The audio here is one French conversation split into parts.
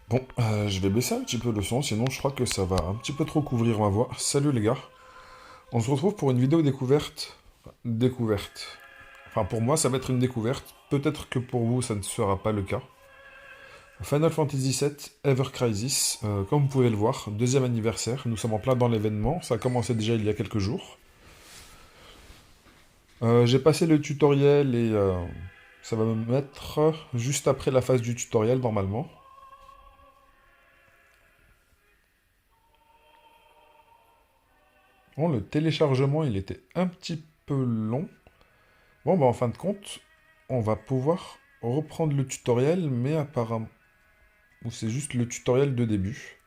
Bon, je vais baisser un petit peu le son, sinon je crois que ça va un petit peu trop couvrir ma voix. Salut les gars, on se retrouve pour une vidéo découverte. Découverte. Enfin pour moi ça va être une découverte, peut-être que pour vous ça ne sera pas le cas. Final Fantasy VII Ever Crisis, comme vous pouvez le voir, deuxième anniversaire, nous sommes en plein dans l'événement, ça a commencé déjà il y a quelques jours. J'ai passé le tutoriel et ça va me mettre juste après la phase du tutoriel normalement. Bon, le téléchargement il était un petit peu long. Bon, bah en fin de compte, on va pouvoir reprendre le tutoriel, mais apparemment... Ou c'est juste le tutoriel de début.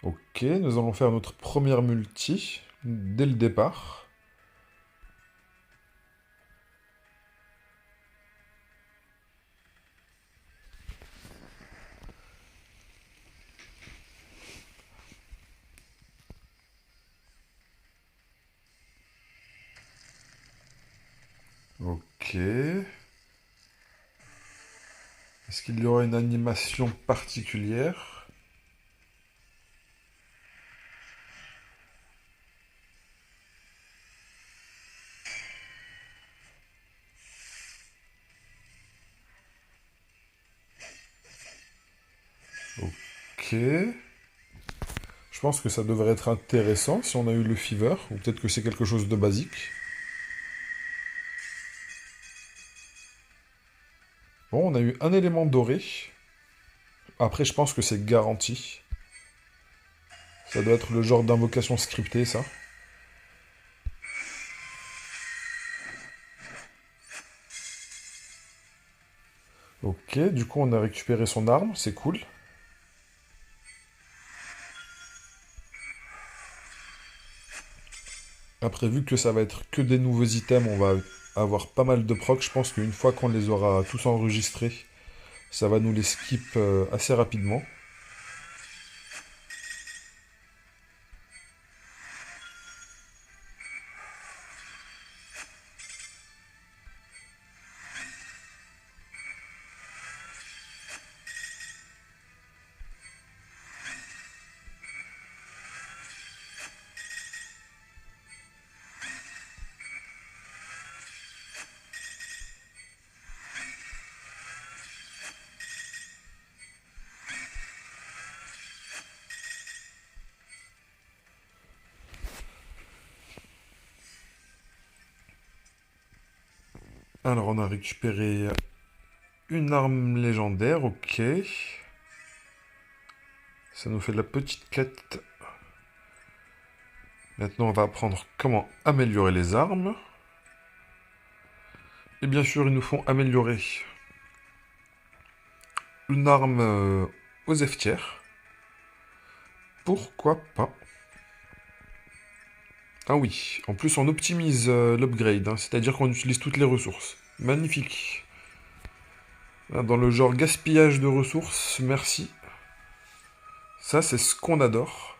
Ok, nous allons faire notre première multi, dès le départ. Ok. Est-ce qu'il y aura une animation particulière? Ok. Je pense que ça devrait être intéressant si on a eu le fever, ou peut-être que c'est quelque chose de basique. Bon, on a eu un élément doré. Après, je pense que c'est garanti. Ça doit être le genre d'invocation scriptée, ça. Ok, du coup, on a récupéré son arme, c'est cool. Après, vu que ça va être que des nouveaux items, on va avoir pas mal de proc. Je pense qu'une fois qu'on les aura tous enregistrés, ça va nous les skip assez rapidement. Alors, on a récupéré une arme légendaire, ok. Ça nous fait de la petite quête. Maintenant, on va apprendre comment améliorer les armes. Et bien sûr, ils nous font améliorer une arme aux F Pourquoi pas? Ah oui, en plus on optimise l'upgrade, hein, c'est-à-dire qu'on utilise toutes les ressources. Magnifique. Ah, dans le genre gaspillage de ressources, merci. Ça, c'est ce qu'on adore.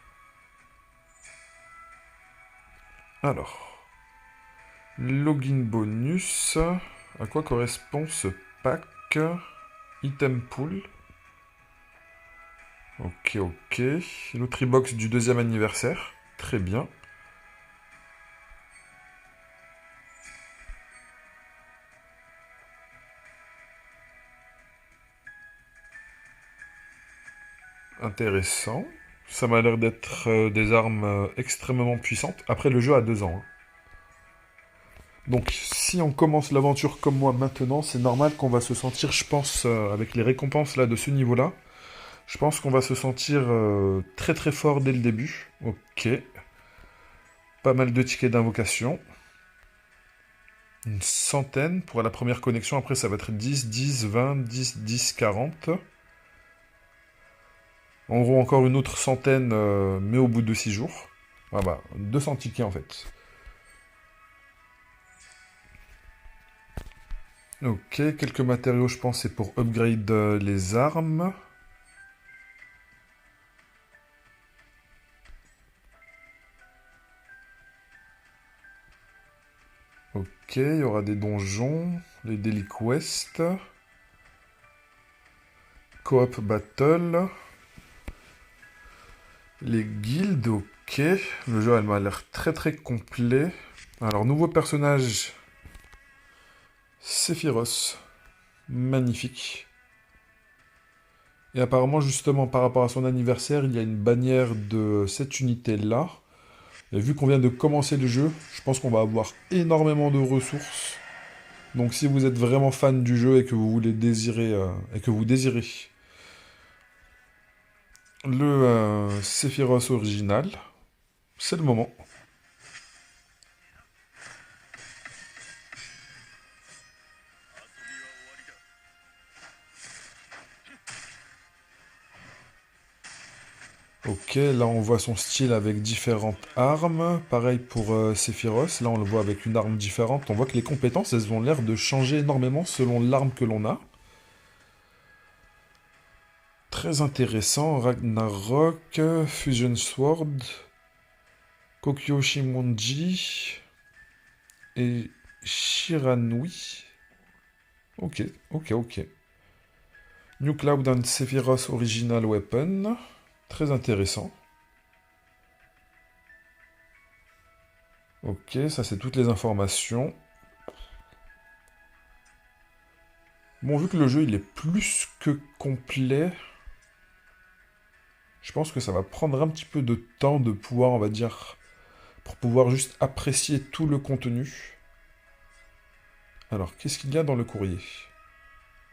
Alors, login bonus. À quoi correspond ce pack? Item pool. Ok, ok. Nutribox du deuxième anniversaire. Très bien. Intéressant. Ça m'a l'air d'être des armes extrêmement puissantes. Après, le jeu a 2 ans, hein. Donc, si on commence l'aventure comme moi maintenant, c'est normal qu'on va se sentir, je pense, avec les récompenses là de ce niveau-là, je pense qu'on va se sentir très très fort dès le début. Ok. Pas mal de tickets d'invocation. Une centaine pour la première connexion. Après, ça va être 10, 10, 20, 10, 10, 40. En gros, encore une autre centaine, mais au bout de 6 jours. Voilà, 200 tickets en fait. Ok, quelques matériaux, je pense, c'est pour upgrade les armes. Ok, il y aura des donjons, les Daily Quest, Coop Battle, les guildes, ok. Le jeu, elle m'a l'air très très complet. Alors, nouveau personnage, Sephiroth. Magnifique. Et apparemment, justement, par rapport à son anniversaire, il y a une bannière de cette unité-là. Et vu qu'on vient de commencer le jeu, je pense qu'on va avoir énormément de ressources. Donc si vous êtes vraiment fan du jeu et que vous voulez désirer le Sephiroth original, c'est le moment. Ok, là on voit son style avec différentes armes. Pareil pour Sephiroth, là on le voit avec une arme différente. On voit que les compétences, elles ont l'air de changer énormément selon l'arme que l'on a. Très intéressant, Ragnarok, Fusion Sword, Kokyo Shimonji et Shiranui. Ok, ok, ok. New Cloud and Sephiroth Original Weapon. Très intéressant. Ok, ça c'est toutes les informations. Bon, vu que le jeu il est plus que complet, je pense que ça va prendre un petit peu de temps de pouvoir, on va dire, pour pouvoir juste apprécier tout le contenu. Alors, qu'est-ce qu'il y a dans le courrier?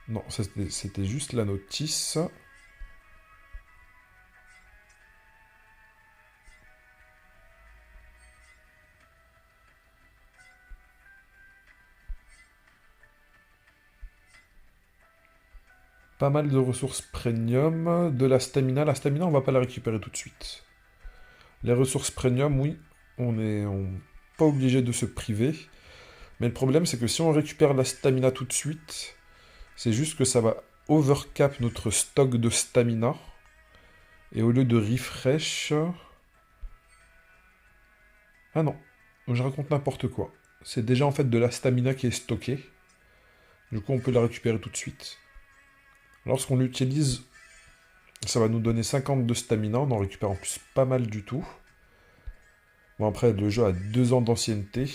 Non, c'était juste la notice. Pas mal de ressources premium, de la stamina. La stamina, on va pas la récupérer tout de suite. Les ressources premium, oui, on n'est pas obligé de se priver. Mais le problème, c'est que si on récupère la stamina tout de suite, c'est juste que ça va overcap notre stock de stamina. Et au lieu de refresh... Ah non, je raconte n'importe quoi. C'est déjà en fait de la stamina qui est stockée. Du coup, on peut la récupérer tout de suite. Lorsqu'on l'utilise, ça va nous donner 50 de stamina. On en récupère en plus pas mal du tout. Bon, après, le jeu a 2 ans d'ancienneté.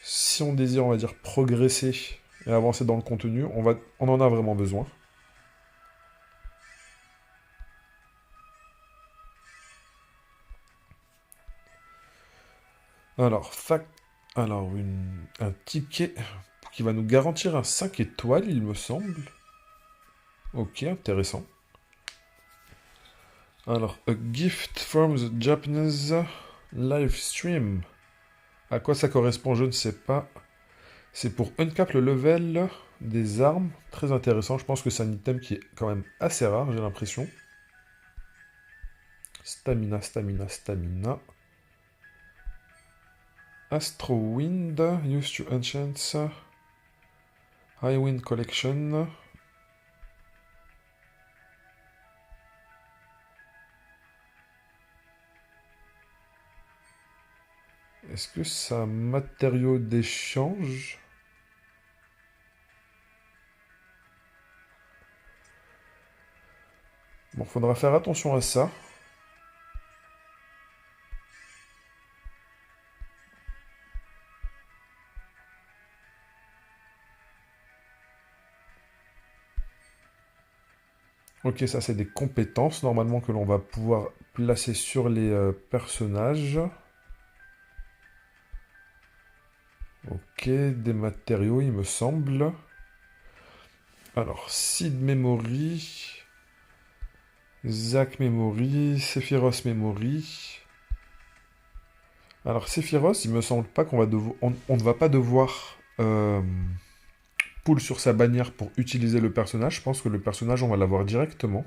Si on désire, on va dire, progresser et avancer dans le contenu, on en a vraiment besoin. Alors, un ticket qui va nous garantir un 5 étoiles, il me semble. Ok, intéressant. Alors, a gift from the Japanese live stream. À quoi ça correspond, je ne sais pas. C'est pour uncap le level des armes. Très intéressant. Je pense que c'est un item qui est quand même assez rare, j'ai l'impression. Stamina, stamina, stamina. Astro Wind, used to enchant. High Wind Collection. Est-ce que c'est un matériau d'échange? Bon, faudra faire attention à ça. Ok, ça c'est des compétences normalement que l'on va pouvoir placer sur les personnages. Ok, des matériaux il me semble. Alors, Seed Memory, Zack Memory, Sephiroth Memory. Alors Sephiroth, il me semble pas qu'on va devoir, on ne va pas devoir pull sur sa bannière pour utiliser le personnage. Je pense que le personnage, on va l'avoir directement.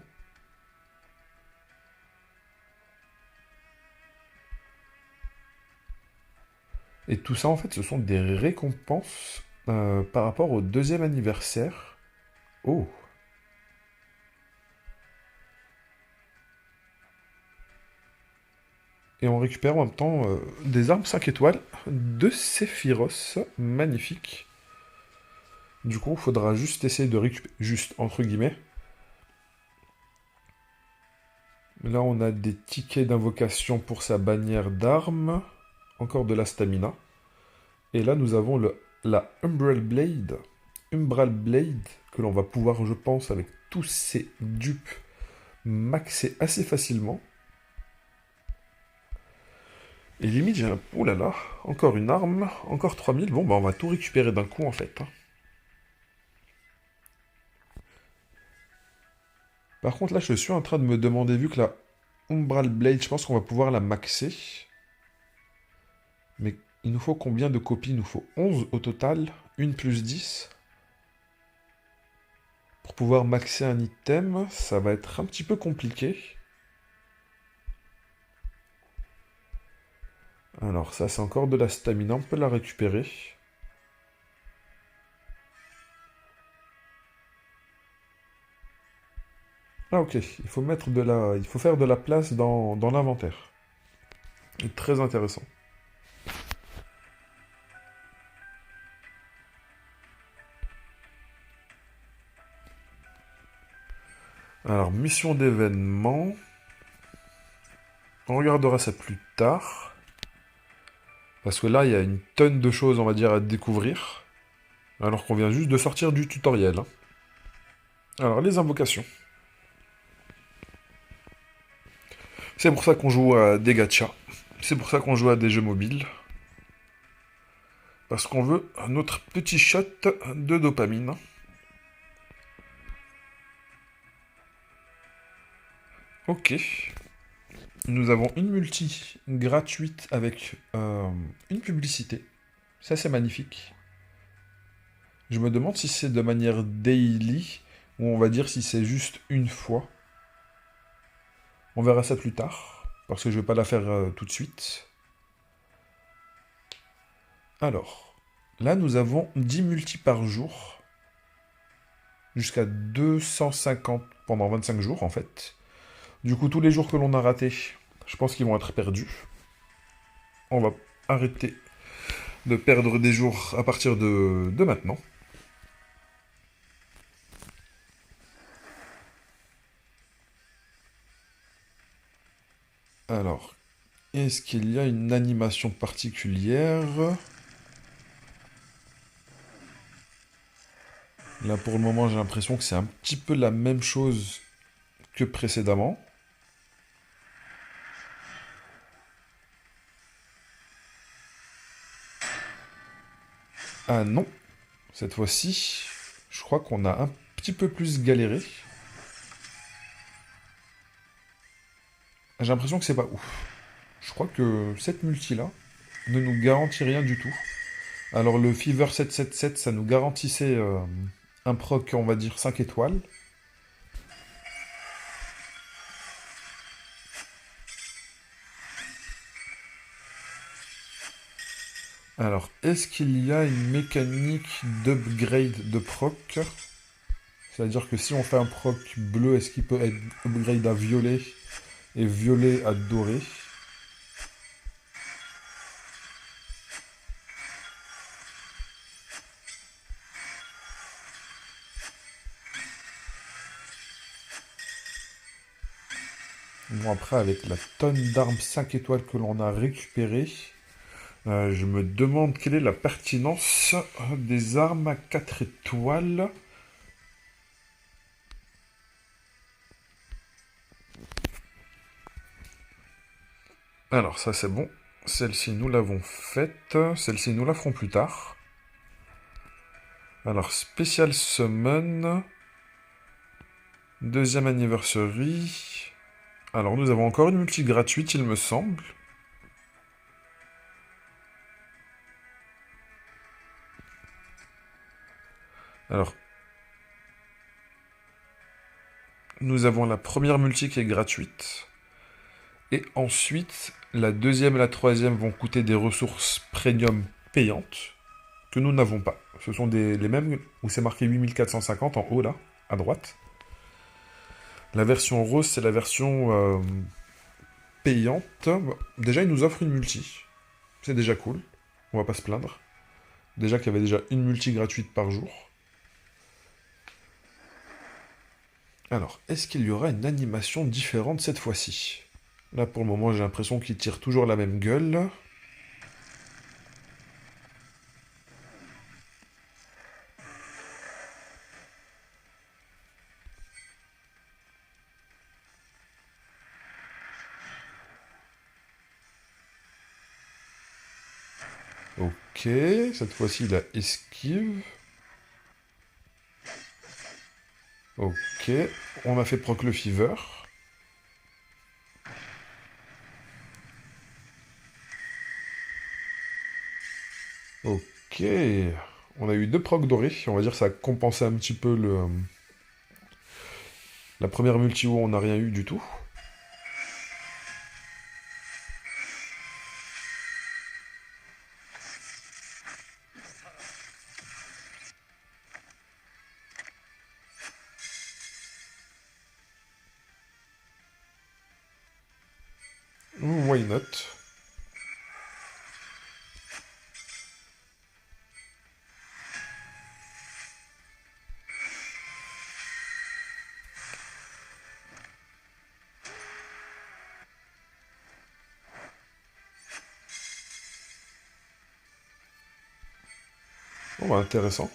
Et tout ça, en fait, ce sont des récompenses par rapport au 2e anniversaire. Oh! Et on récupère en même temps des armes 5 étoiles de Sephiroth. Magnifique. Du coup, il faudra juste essayer de récupérer, juste entre guillemets. Là, on a des tickets d'invocation pour sa bannière d'armes. Encore de la stamina. Et là, nous avons la Umbral Blade. Umbral Blade, que l'on va pouvoir, je pense, avec tous ces dupes, maxer assez facilement. Et limite, j'ai un... Ouh là là, encore une arme, encore 3000. Bon, bah on va tout récupérer d'un coup, en fait. Par contre, là, je suis en train de me demander, vu que la Umbral Blade, je pense qu'on va pouvoir la maxer. Mais il nous faut combien de copies? Il nous faut 11 au total. Une plus 10. Pour pouvoir maxer un item, ça va être un petit peu compliqué. Alors ça, c'est encore de la stamina, on peut la récupérer. Ah ok, il faut mettre de la... il faut faire de la place dans l'inventaire. Très intéressant. Alors, mission d'événement. On regardera ça plus tard. Parce que là, il y a une tonne de choses, on va dire, à découvrir. Alors qu'on vient juste de sortir du tutoriel. Alors, les invocations. C'est pour ça qu'on joue à des gachas. C'est pour ça qu'on joue à des jeux mobiles. Parce qu'on veut notre petit shot de dopamine. Ok. Nous avons une multi gratuite avec une publicité. Ça, c'est magnifique. Je me demande si c'est de manière daily, ou on va dire si c'est juste une fois. On verra ça plus tard, parce que je ne vais pas la faire tout de suite. Alors, là, nous avons 10 multis par jour. Jusqu'à 250 pendant 25 jours, en fait. Du coup, tous les jours que l'on a ratés, je pense qu'ils vont être perdus. On va arrêter de perdre des jours à partir de maintenant. Alors, est-ce qu'il y a une animation particulière? Là, pour le moment, j'ai l'impression que c'est un petit peu la même chose que précédemment. Ah non, cette fois-ci, je crois qu'on a un petit peu plus galéré. J'ai l'impression que c'est pas ouf. Je crois que cette multi-là ne nous garantit rien du tout. Alors le Fever 777, ça nous garantissait un proc, on va dire, 5 étoiles. Alors, est-ce qu'il y a une mécanique d'upgrade de proc? C'est-à-dire que si on fait un proc bleu, est-ce qu'il peut être upgrade à violet et violet à doré? Bon, après, avec la tonne d'armes 5 étoiles que l'on a récupérées, je me demande quelle est la pertinence des armes à 4 étoiles. Alors, ça c'est bon. Celle-ci, nous l'avons faite. Celle-ci, nous la ferons plus tard. Alors, Special Summon. Deuxième anniversary. Alors, nous avons encore une multi gratuite, il me semble. Alors, nous avons la première multi qui est gratuite. Et ensuite, la deuxième et la troisième vont coûter des ressources premium payantes que nous n'avons pas. Ce sont les mêmes où c'est marqué 8450 en haut là, à droite. La version rose, c'est la version payante. Bon, déjà, il nous offre une multi. C'est déjà cool. On va pas se plaindre. Déjà qu'il y avait déjà une multi gratuite par jour. Alors, est-ce qu'il y aura une animation différente cette fois-ci? Là, pour le moment, j'ai l'impression qu'il tire toujours la même gueule. Ok, cette fois-ci, il a esquive. Ok, on a fait proc le fever. Ok, on a eu 2 procs dorés. On va dire que ça a compensé un petit peu la première multi où on n'a rien eu du tout. Why not? Bon, bah, intéressant.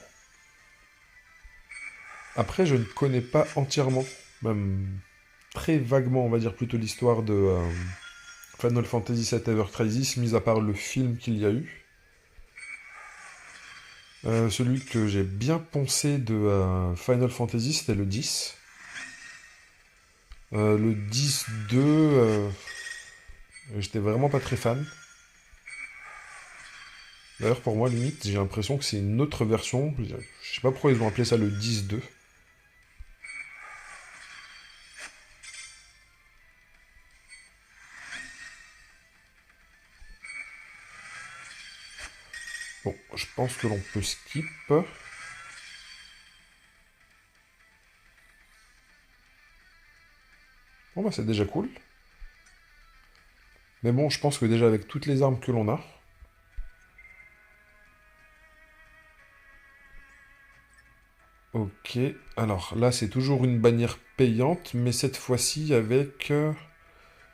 Après, je ne connais pas entièrement, même très vaguement, on va dire plutôt l'histoire de Final Fantasy VII Ever Crisis, mis à part le film qu'il y a eu. Celui que j'ai bien poncé de Final Fantasy, c'était le 10. Le 10-2, j'étais vraiment pas très fan. D'ailleurs, pour moi, limite, j'ai l'impression que c'est une autre version. Je sais pas pourquoi ils ont appelé ça le 10-2. Bon, je pense que l'on peut skip. Bon, bah, c'est déjà cool. Mais bon, je pense que déjà avec toutes les armes que l'on a, ok, alors là c'est toujours une bannière payante, mais cette fois-ci avec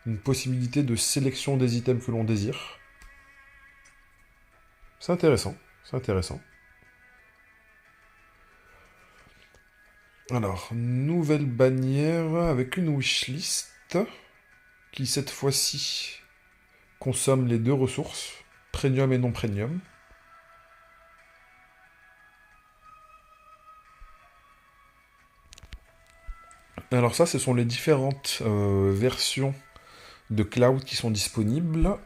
une possibilité de sélection des items que l'on désire. C'est intéressant, c'est intéressant. Alors, nouvelle bannière avec une wishlist qui cette fois-ci consomme les 2 ressources, premium et non premium. Alors ça, ce sont les différentes versions de Cloud qui sont disponibles.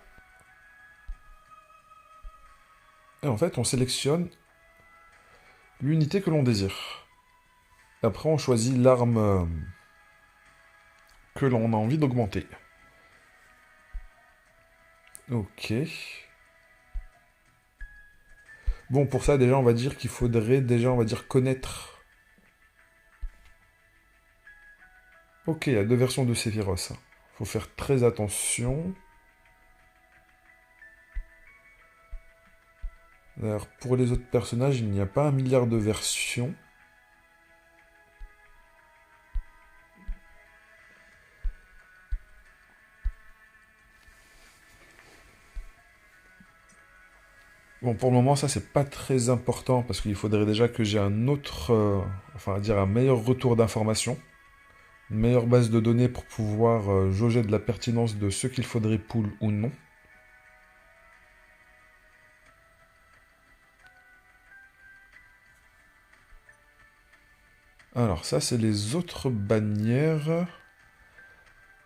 Et en fait, on sélectionne l'unité que l'on désire. Après, on choisit l'arme que l'on a envie d'augmenter. Ok. Bon, pour ça, déjà, on va dire qu'il faudrait déjà, on va dire, connaître. Ok, il y a 2 versions de Sephiroth. Faut faire très attention. D'ailleurs, pour les autres personnages, il n'y a pas 1 milliard de versions. Bon, pour le moment, ça, c'est pas très important, parce qu'il faudrait déjà que j'ai un autre, enfin, à dire un meilleur retour d'informations, une meilleure base de données pour pouvoir jauger de la pertinence de ce qu'il faudrait pull ou non. Alors, ça, c'est les autres bannières.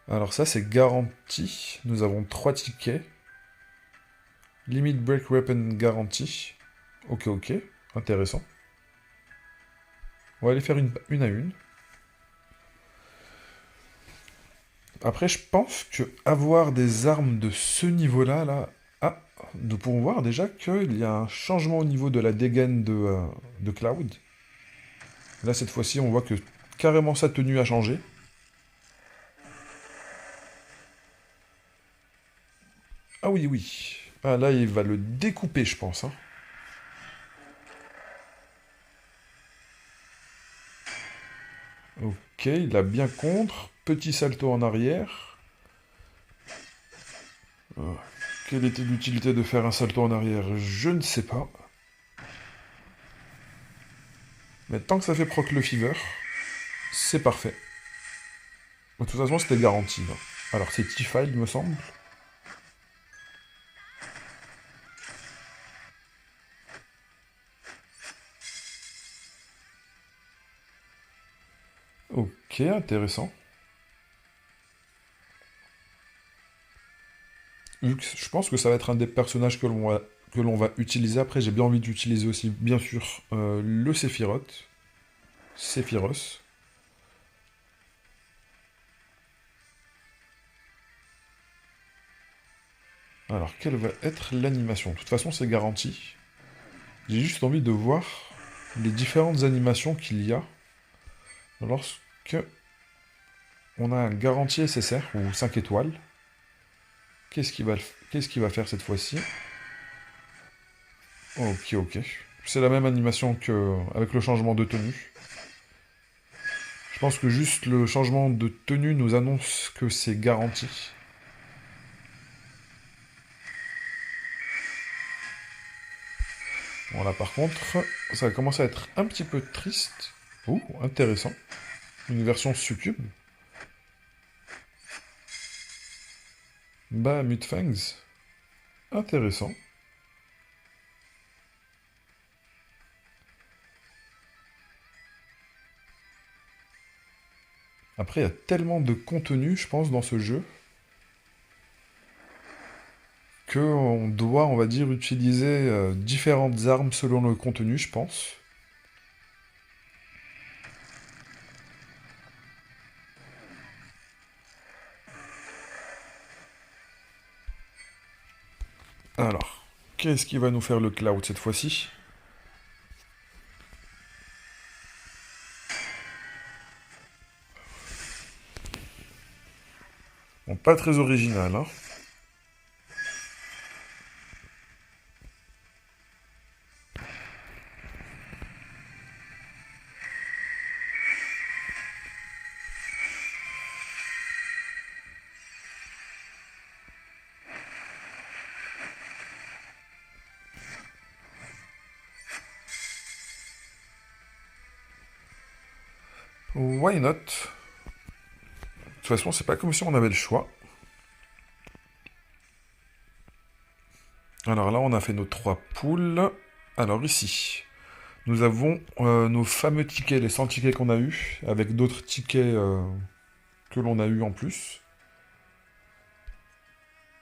Alors, ça, c'est garanti. Nous avons 3 tickets. Limit Break Weapon garantie. Ok, ok. Intéressant. On va aller faire une à une. Après, je pense que avoir des armes de ce niveau-là, là... Ah, nous pouvons voir déjà qu'il y a un changement au niveau de la dégaine de Cloud. Là, cette fois-ci, on voit que carrément sa tenue a changé. Ah oui, oui. Ah là, il va le découper, je pense, hein. Ok, il a bien contre. Petit salto en arrière. Quelle était l'utilité de faire un salto en arrière? Je ne sais pas. Mais tant que ça fait proc le fever, c'est parfait. De toute façon, c'était garanti, hein. Alors, c'est Tifa, il me semble. Ok, intéressant. Je pense que ça va être un des personnages que l'on va utiliser. Après, j'ai bien envie d'utiliser aussi, bien sûr, le Sephiroth. Sephiroth. Alors, quelle va être l'animation? De toute façon, c'est garanti. J'ai juste envie de voir les différentes animations qu'il y a lorsque on a un garantie SSR ou 5 étoiles. Qu'est-ce qu'il va faire cette fois-ci? Ok, ok. C'est la même animation que avec le changement de tenue. Je pense que juste le changement de tenue nous annonce que c'est garanti. Voilà, par contre, ça commence à être un petit peu triste. Ouh, intéressant. Une version succube. Bah, Mutfangs. Intéressant. Après, il y a tellement de contenu, je pense, dans ce jeu, qu'on doit, on va dire, utiliser différentes armes selon le contenu, je pense. Alors, qu'est-ce qui va nous faire le Cloud cette fois-ci? Bon, pas très original, hein. Why not? De toute façon, c'est pas comme si on avait le choix. Alors là, on a fait nos 3 poules. Alors ici, nous avons nos fameux tickets, les 100 tickets qu'on a eu, avec d'autres tickets que l'on a eu en plus.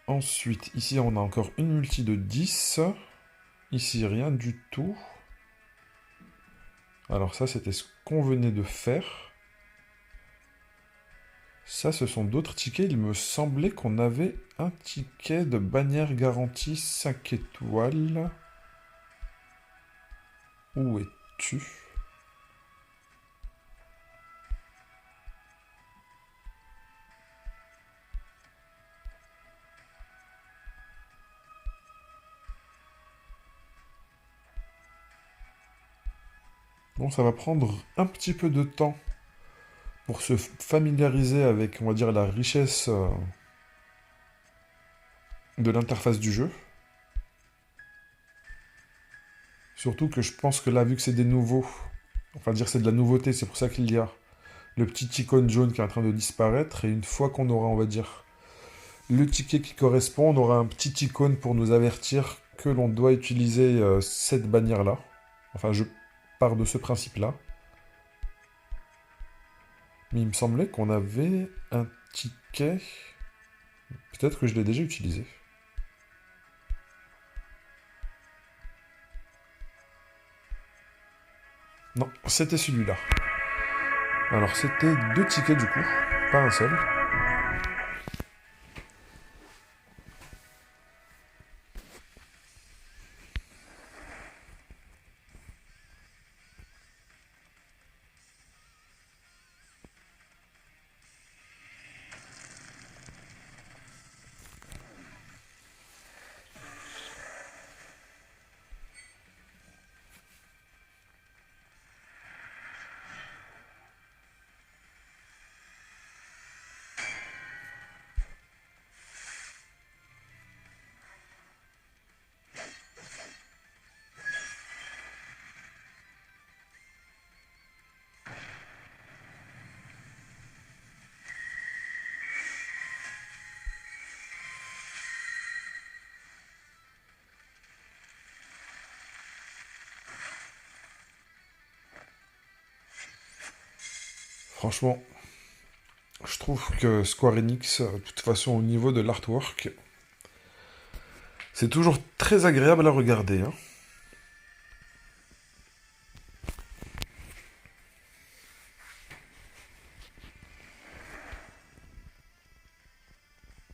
Ensuite, ici, on a encore une multi de 10. Ici, rien du tout. Alors ça, c'était ce qu'on venait de faire. Ça, ce sont d'autres tickets. Il me semblait qu'on avait un ticket de bannière garantie 5 étoiles. Où es-tu? Bon, ça va prendre un petit peu de temps pour se familiariser avec, on va dire, la richesse de l'interface du jeu. Surtout que je pense que là, vu que c'est des nouveaux, enfin dire c'est de la nouveauté, c'est pour ça qu'il y a le petit icône jaune qui est en train de disparaître, et une fois qu'on aura, on va dire, le ticket qui correspond, on aura un petit icône pour nous avertir que l'on doit utiliser cette bannière-là. Enfin, je pars de ce principe-là. Mais il me semblait qu'on avait un ticket. Peut-être que je l'ai déjà utilisé. Non, c'était celui-là. Alors, c'était 2 tickets du coup, pas un seul. Franchement, je trouve que Square Enix, de toute façon, au niveau de l'artwork, c'est toujours très agréable à regarder, hein.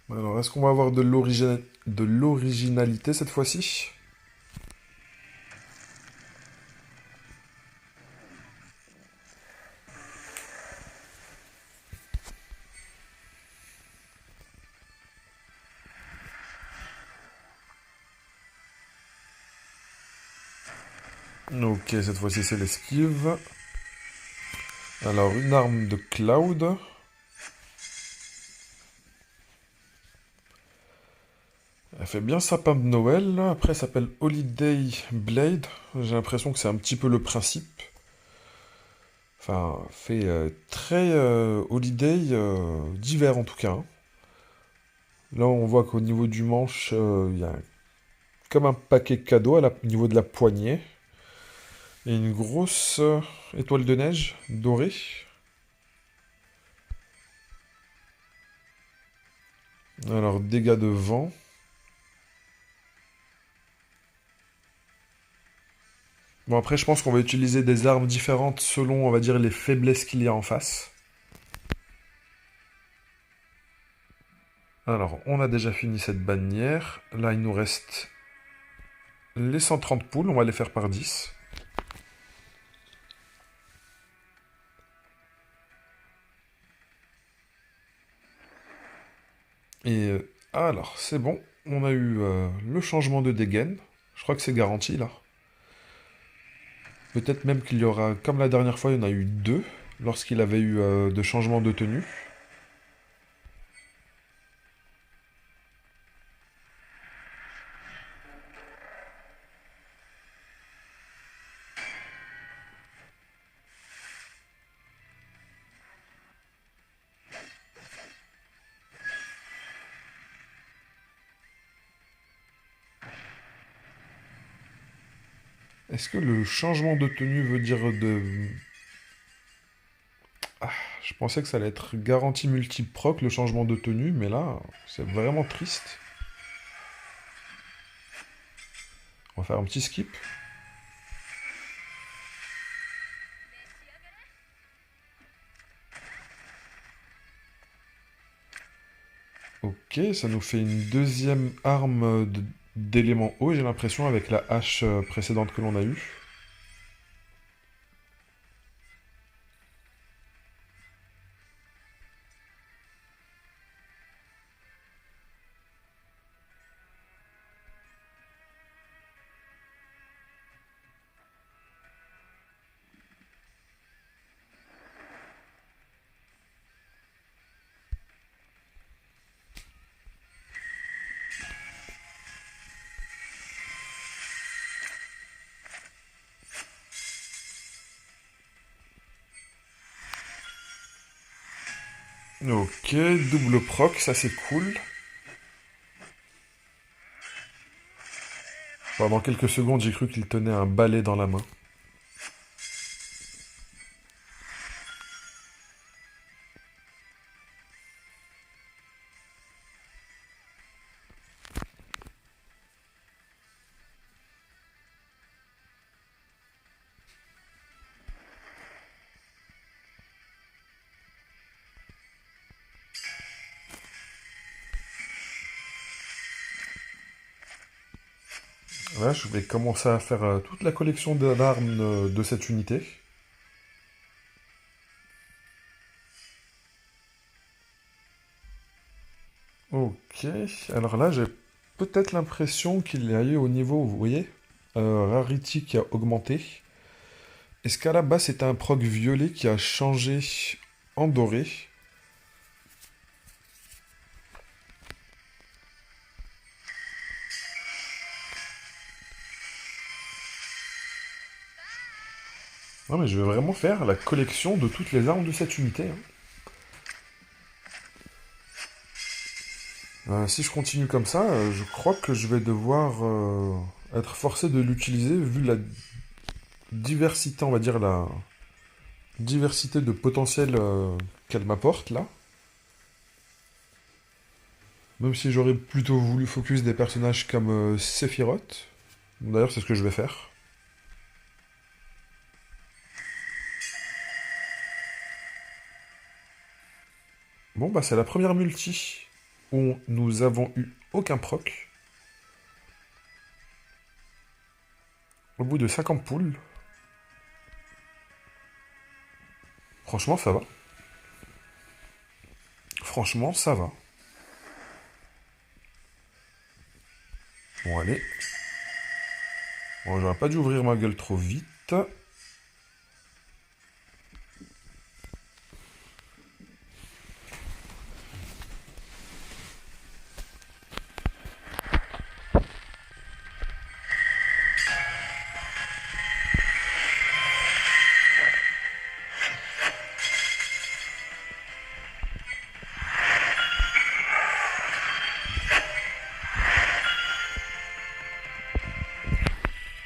Alors, est-ce qu'on va avoir de l'originalité cette fois-ci? Ok, cette fois-ci c'est l'esquive. Alors, une arme de Cloud. Elle fait bien sapin de Noël. Après, elle s'appelle Holiday Blade. J'ai l'impression que c'est un petit peu le principe. Enfin, fait très Holiday d'hiver en tout cas, hein. Là, on voit qu'au niveau du manche, il y a comme un paquet cadeau au niveau de la poignée. Et une grosse étoile de neige dorée. Alors, dégâts de vent. Bon, après, je pense qu'on va utiliser des armes différentes selon, on va dire, les faiblesses qu'il y a en face. Alors, on a déjà fini cette bannière. Là, il nous reste les 130 poules. On va les faire par 10. Et alors, c'est bon. On a eu le changement de dégaine. Je crois que c'est garanti, là. Peut-être même qu'il y aura, comme la dernière fois, il y en a eu deux, lorsqu'il avait eu de changement de tenue. Est-ce que le changement de tenue veut dire de... Ah, je pensais que ça allait être garantie multi-proc, le changement de tenue, mais là, c'est vraiment triste. On va faire un petit skip. Ok, ça nous fait une deuxième arme d'élément haut, j'ai l'impression, avec la hache précédente que l'on a eue. Ok, double proc, ça c'est cool. Pendant quelques secondes, j'ai cru qu'il tenait un balai dans la main. Là, je vais commencer à faire toute la collection d'armes de cette unité. Ok, alors là, j'ai peut-être l'impression qu'il y a eu au niveau, vous voyez, Rarity qui a augmenté. Est-ce qu'à la base, c'était un proc violet qui a changé en doré? Non, mais je vais vraiment faire la collection de toutes les armes de cette unité, hein. Si je continue comme ça, je crois que je vais devoir être forcé de l'utiliser vu la diversité, on va dire, la diversité de potentiel qu'elle m'apporte là. Même si j'aurais plutôt voulu focus des personnages comme Sephiroth. D'ailleurs, c'est ce que je vais faire. Bon, bah c'est la première multi où nous avons eu aucun proc. Au bout de 50 poules. Franchement, ça va. Franchement, ça va. Bon, allez. Bon, j'aurais pas dû ouvrir ma gueule trop vite.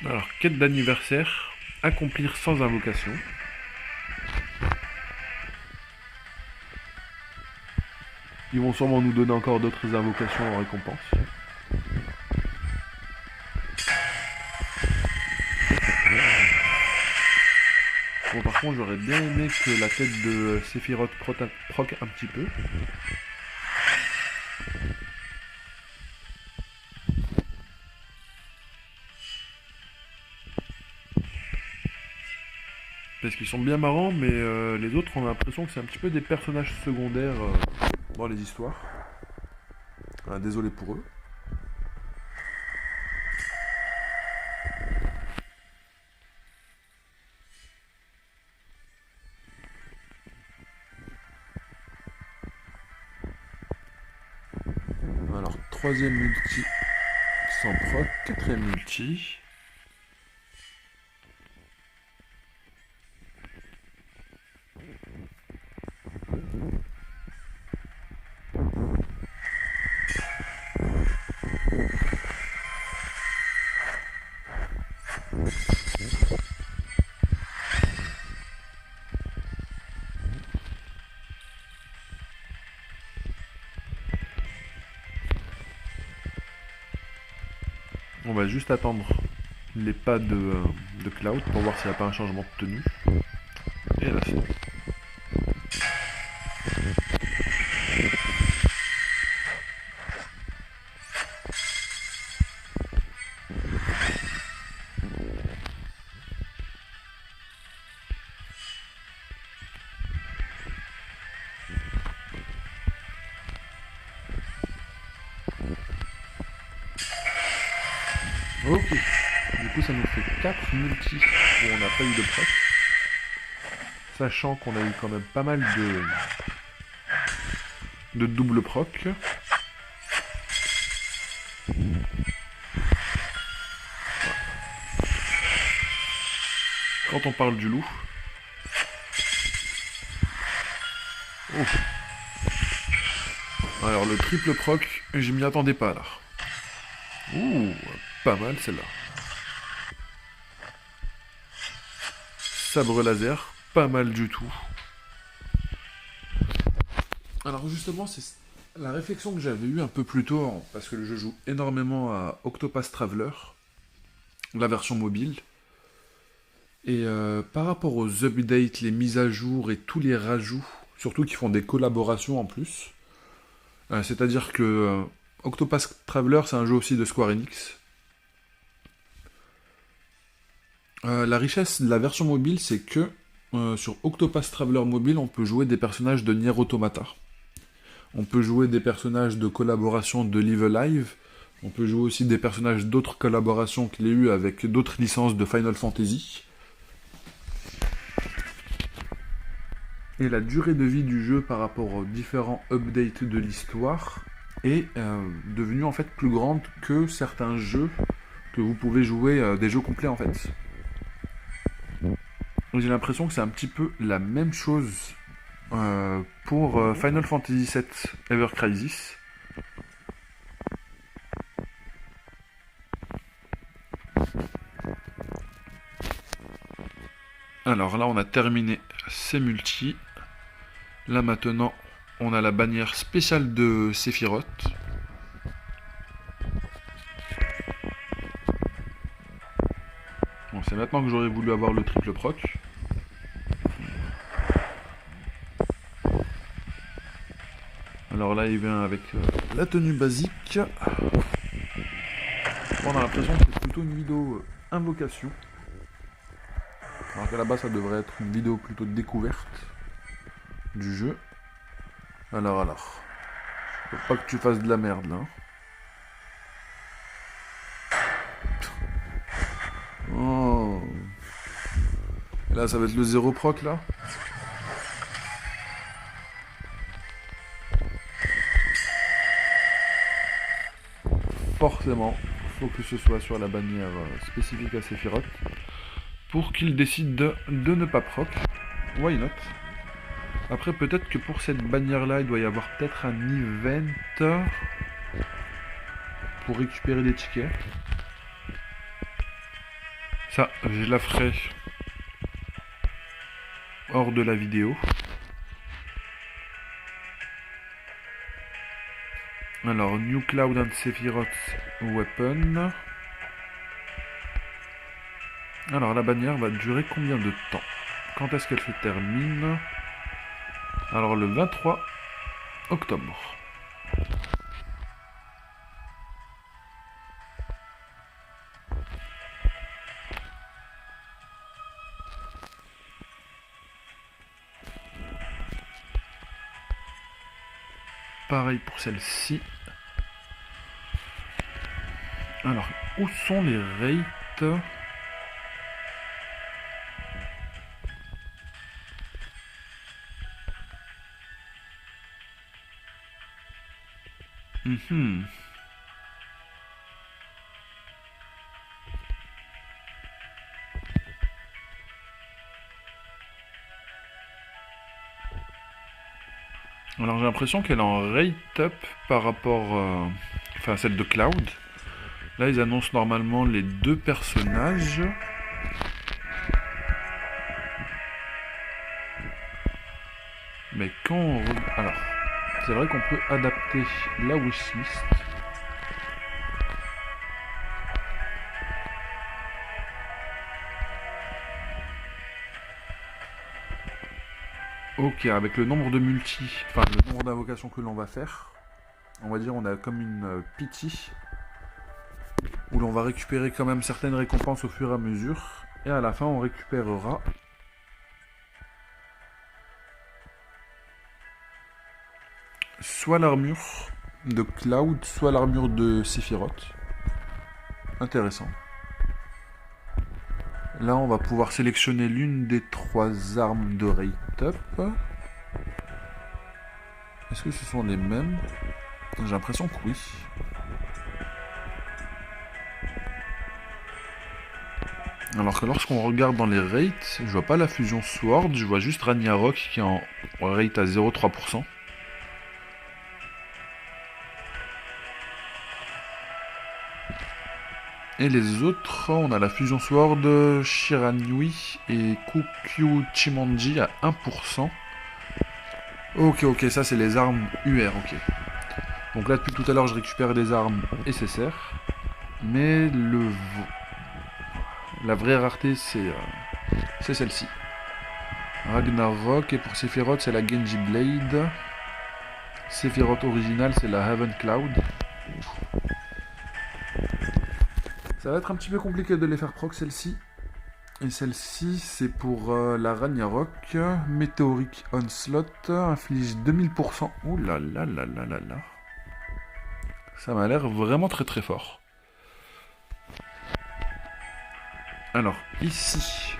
Alors, quête d'anniversaire, accomplir sans invocation. Ils vont sûrement nous donner encore d'autres invocations en récompense. Bon, par contre, j'aurais bien aimé que la tête de Sephiroth proc un petit peu. Parce qu'ils sont bien marrants, mais les autres, on a l'impression que c'est un petit peu des personnages secondaires dans les histoires. Désolé pour eux. Alors, troisième multi sans proc, quatrième multi. On va juste attendre les pas de Cloud pour voir s'il n'y a pas un changement de tenue. Et là c'est bon. Ok. Du coup ça nous fait 4 multis où on n'a pas eu de proc. Sachant qu'on a eu quand même pas mal de double proc. Quand on parle du loup. Oh. Alors le triple proc, je m'y attendais pas là. Ouh, pas mal celle-là. Sabre laser, pas mal du tout. Alors justement, c'est la réflexion que j'avais eue un peu plus tôt, parce que je joue énormément à Octopath Traveler, la version mobile. Et par rapport aux updates, les mises à jour et tous les rajouts, surtout qui font des collaborations en plus, c'est-à-dire que Octopath Traveler, c'est un jeu aussi de Square Enix. La richesse de la version mobile, c'est que sur Octopath Traveler mobile, on peut jouer des personnages de Nier Automata. On peut jouer des personnages de collaboration de Live Alive. On peut jouer aussi des personnages d'autres collaborations qu'il y a eu avec d'autres licences de Final Fantasy. Et la durée de vie du jeu par rapport aux différents updates de l'histoire est devenue en fait plus grande que certains jeux que vous pouvez jouer, des jeux complets en fait. J'ai l'impression que c'est un petit peu la même chose pour Final Fantasy VII Ever Crisis. Alors là, on a terminé ces multi. Là maintenant, on a la bannière spéciale de Sephiroth. Bon, c'est maintenant que j'aurais voulu avoir le triple proc. Alors là, il vient avec la tenue basique. On a l'impression que c'est plutôt une vidéo invocation. Alors qu'à la base, ça devrait être une vidéo plutôt de découverte du jeu. Alors. Faut pas que tu fasses de la merde là. Oh. Et là, ça va être le 0 proc là. Forcément, faut que ce soit sur la bannière spécifique à Sephiroth pour qu'il décide de ne pas proc. Why not? Après, peut-être que pour cette bannière-là, il doit y avoir peut-être un event pour récupérer des tickets. Ça, je la ferai hors de la vidéo. Alors, New Cloud and Sephiroth Weapon. Alors, la bannière va durer combien de temps? Quand est-ce qu'elle se termine? Alors, le 23 octobre. Pareil pour celle-ci. Alors, où sont les rates? Alors j'ai l'impression qu'elle est en rate up par rapport à celle de Cloud. Là ils annoncent normalement les deux personnages. Mais quand on... Alors, c'est vrai qu'on peut adapter la wishlist. Ok, avec le nombre de multi, enfin le nombre d'invocations que l'on va faire, on va dire on a comme une pity, où l'on va récupérer quand même certaines récompenses au fur et à mesure, et à la fin on récupérera soit l'armure de Cloud, soit l'armure de Sephiroth. Intéressant. Là, on va pouvoir sélectionner l'une des 3 armes de rate up. Est-ce que ce sont les mêmes? J'ai l'impression que oui. Alors que lorsqu'on regarde dans les rates, je vois pas la fusion Sword, je vois juste Ragnarok qui est en rate à 0,3%. Et les autres, on a la fusion Sword, Shiranui et Kukyu Chimanji à 1%. Ok, ça c'est les armes UR, ok. Donc là depuis tout à l'heure je récupère des armes SSR. Mais la vraie rareté c'est celle-ci. Ragnarok, et pour Sephiroth c'est la Genji Blade. Sephiroth original c'est la Heaven Cloud. Ça va être un petit peu compliqué de les faire proc, celle-ci. Et celle-ci, c'est pour la Ragnarok. Météorique Onslaught, inflige 2000%. Ouh là là là là là là. Ça m'a l'air vraiment très très fort. Alors, ici,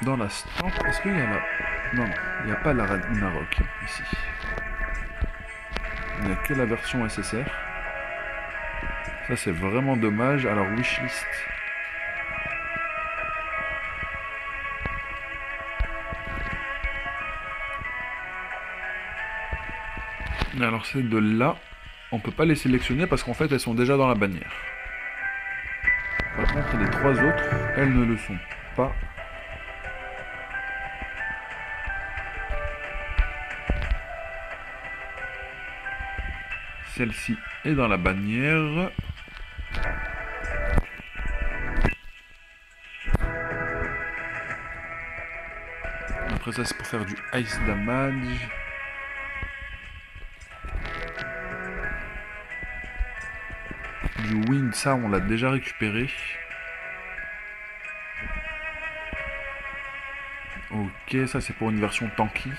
dans la stamp, est-ce qu'il y a la... Non, il n'y a pas la Ragnarok, ici. Il n'y a que la version SSR. Ça c'est vraiment dommage. Alors wishlist. Alors ces deux-là, on peut pas les sélectionner parce qu'en fait elles sont déjà dans la bannière. Par contre les 3 autres, elles ne le sont pas. Celle-ci est dans la bannière. Après ça, c'est pour faire du ice damage. Du wind, ça, on l'a déjà récupéré. Ok, ça c'est pour une version tanky.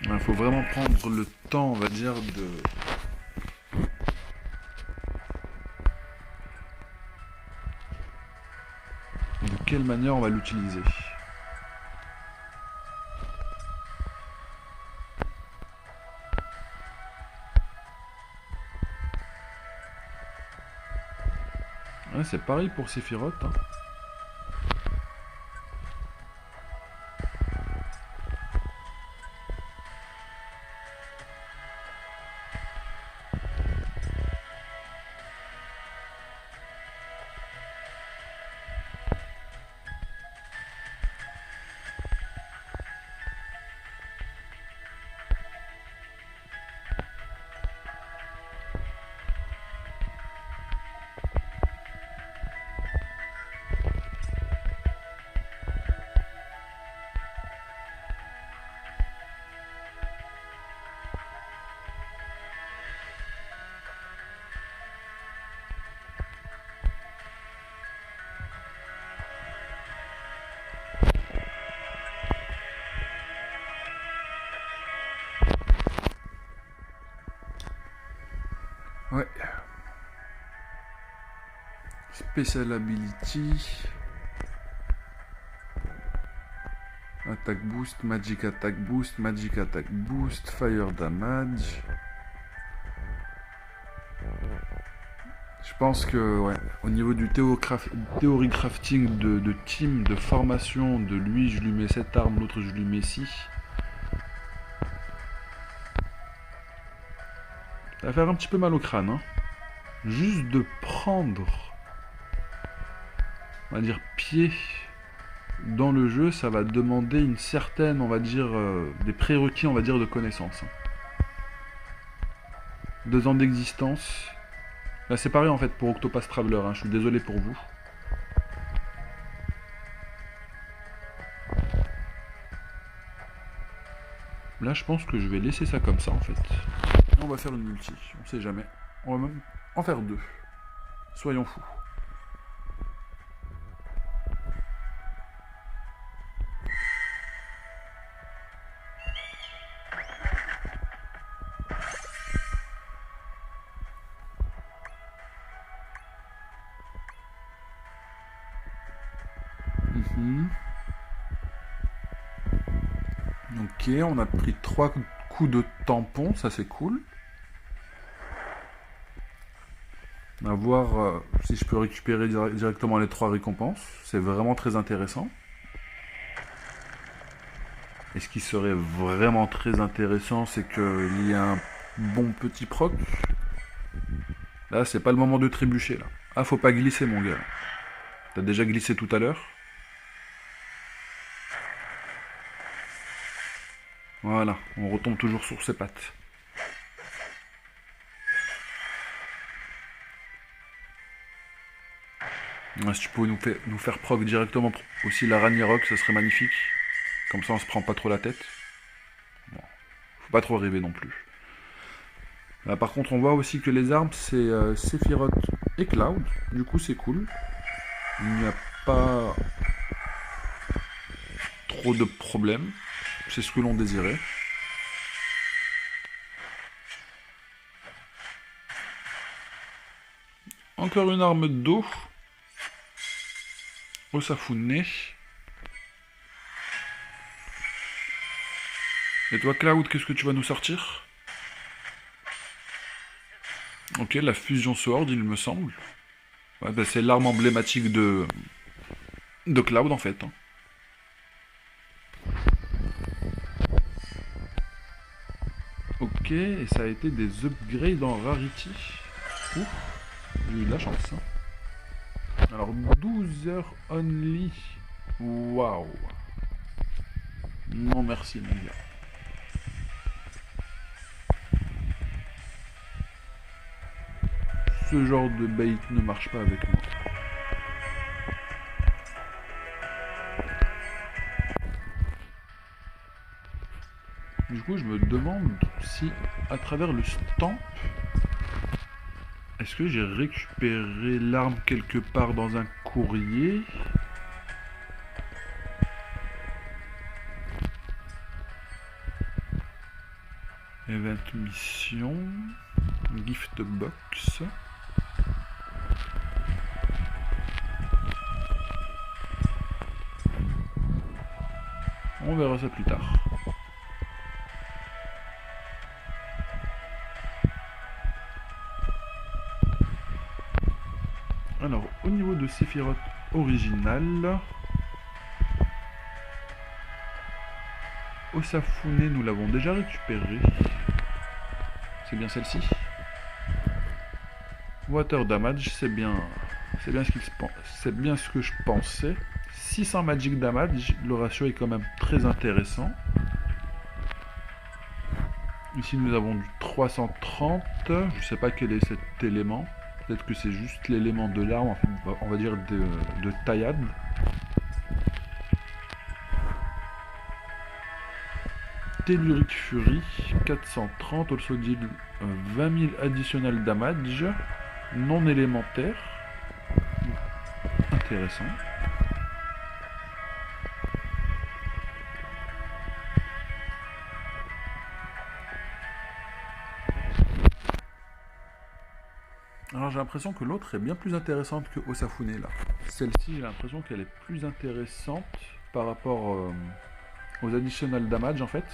Il faut vraiment prendre le temps, on va dire, de quelle manière on va l'utiliser. Ouais, c'est pareil pour Sephiroth. Hein. Ouais. Special Ability. Attack Boost, Magic Attack Boost, Magic Attack Boost, Fire Damage. Je pense que, ouais, au niveau du théorie crafting de team, de formation, de lui, je lui mets cette arme, l'autre, je lui mets ci. Ça va faire un petit peu mal au crâne, hein. Juste de prendre, on va dire, pied dans le jeu, ça va demander une certaine, on va dire, des prérequis, on va dire, de connaissances. 2 ans d'existence. Là, c'est pareil, en fait, pour Octopath Traveler, hein. Je suis désolé pour vous. Là, je pense que je vais laisser ça comme ça, en fait. Et on va faire une multi, on sait jamais. On va même en faire 2. Soyons fous. Ok, on a pris 3 coups de tampon, ça c'est cool. On va voir si je peux récupérer directement les 3 récompenses. C'est vraiment très intéressant. Et ce qui serait vraiment très intéressant, c'est qu'il y a un bon petit proc. Là, c'est pas le moment de trébucher, là. Ah, faut pas glisser, mon gars. T'as déjà glissé tout à l'heure. Voilà, on retombe toujours sur ses pattes. Ouais, si tu pouvais nous faire proc directement aussi la Ragnarok, ça serait magnifique. Comme ça, on se prend pas trop la tête. Bon, faut pas trop rêver non plus. Là, par contre, on voit aussi que les armes, c'est Sephiroth et Cloud. Du coup, c'est cool. Il n'y a pas trop de problèmes. C'est ce que l'on désirait. Encore une arme d'eau. Osafune. Et toi, Cloud, qu'est-ce que tu vas nous sortir? Ok, la Fusion Sword, il me semble. Ouais, bah, c'est l'arme emblématique de Cloud, en fait. Hein. Ok, et ça a été des upgrades en Rarity. Ouf, j'ai eu de la chance. Hein. Alors, 12 heures only. Waouh. Non, merci, mon gars. Ce genre de bait ne marche pas avec moi. Du coup, je me demande si, à travers le stamp, est-ce que j'ai récupéré l'arme quelque part dans un courrier? Event mission, gift box. On verra ça plus tard. Alors, au niveau de Sephiroth original, Osafune, nous l'avons déjà récupéré. C'est bien celle-ci. Water damage, c'est bien ce que je pensais. 600 magic damage, le ratio est quand même très intéressant. Ici nous avons du 330, je sais pas quel est cet élément. Peut-être que c'est juste l'élément de l'arme, en fait, on va dire de taillade. Telluric Fury, 430, also deal 20 000 additional damage, non élémentaire. Intéressant. Alors j'ai l'impression que l'autre est bien plus intéressante que Osafune là. Celle-ci, j'ai l'impression qu'elle est plus intéressante par rapport aux additional damage en fait.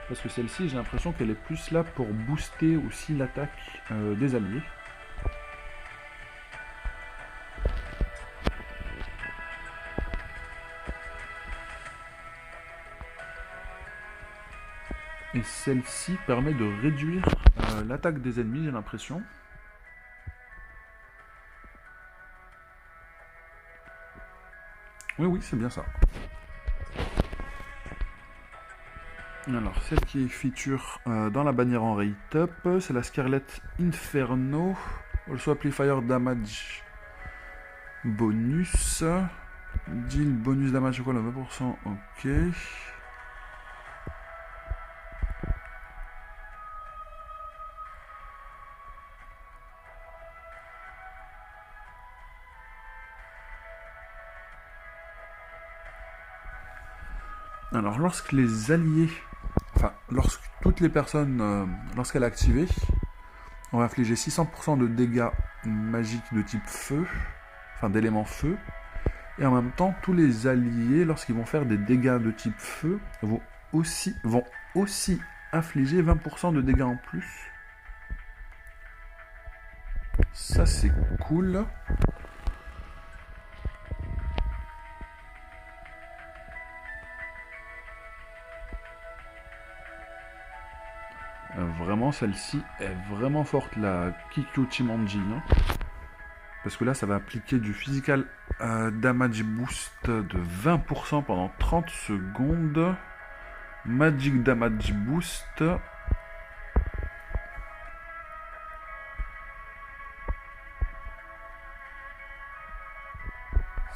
Parce que celle-ci, j'ai l'impression qu'elle est plus là pour booster aussi l'attaque des alliés. Et celle-ci permet de réduire l'attaque des ennemis, j'ai l'impression. Oui, c'est bien ça. Alors, celle qui est feature dans la bannière en rate up, c'est la Scarlet Inferno. Also apply fire damage bonus. Deal bonus damage quoi, 20%, ok. Alors, lorsque les alliés, enfin, lorsque toutes les personnes, lorsqu'elle est activée, on va infliger 600% de dégâts magiques de type feu, enfin d'éléments feu, et en même temps, tous les alliés, lorsqu'ils vont faire des dégâts de type feu, vont aussi infliger 20% de dégâts en plus. Ça, c'est cool. Vraiment, celle-ci est vraiment forte, la Kikuchimanji. Hein. Parce que là, ça va appliquer du physical damage boost de 20% pendant 30 secondes. Magic damage boost.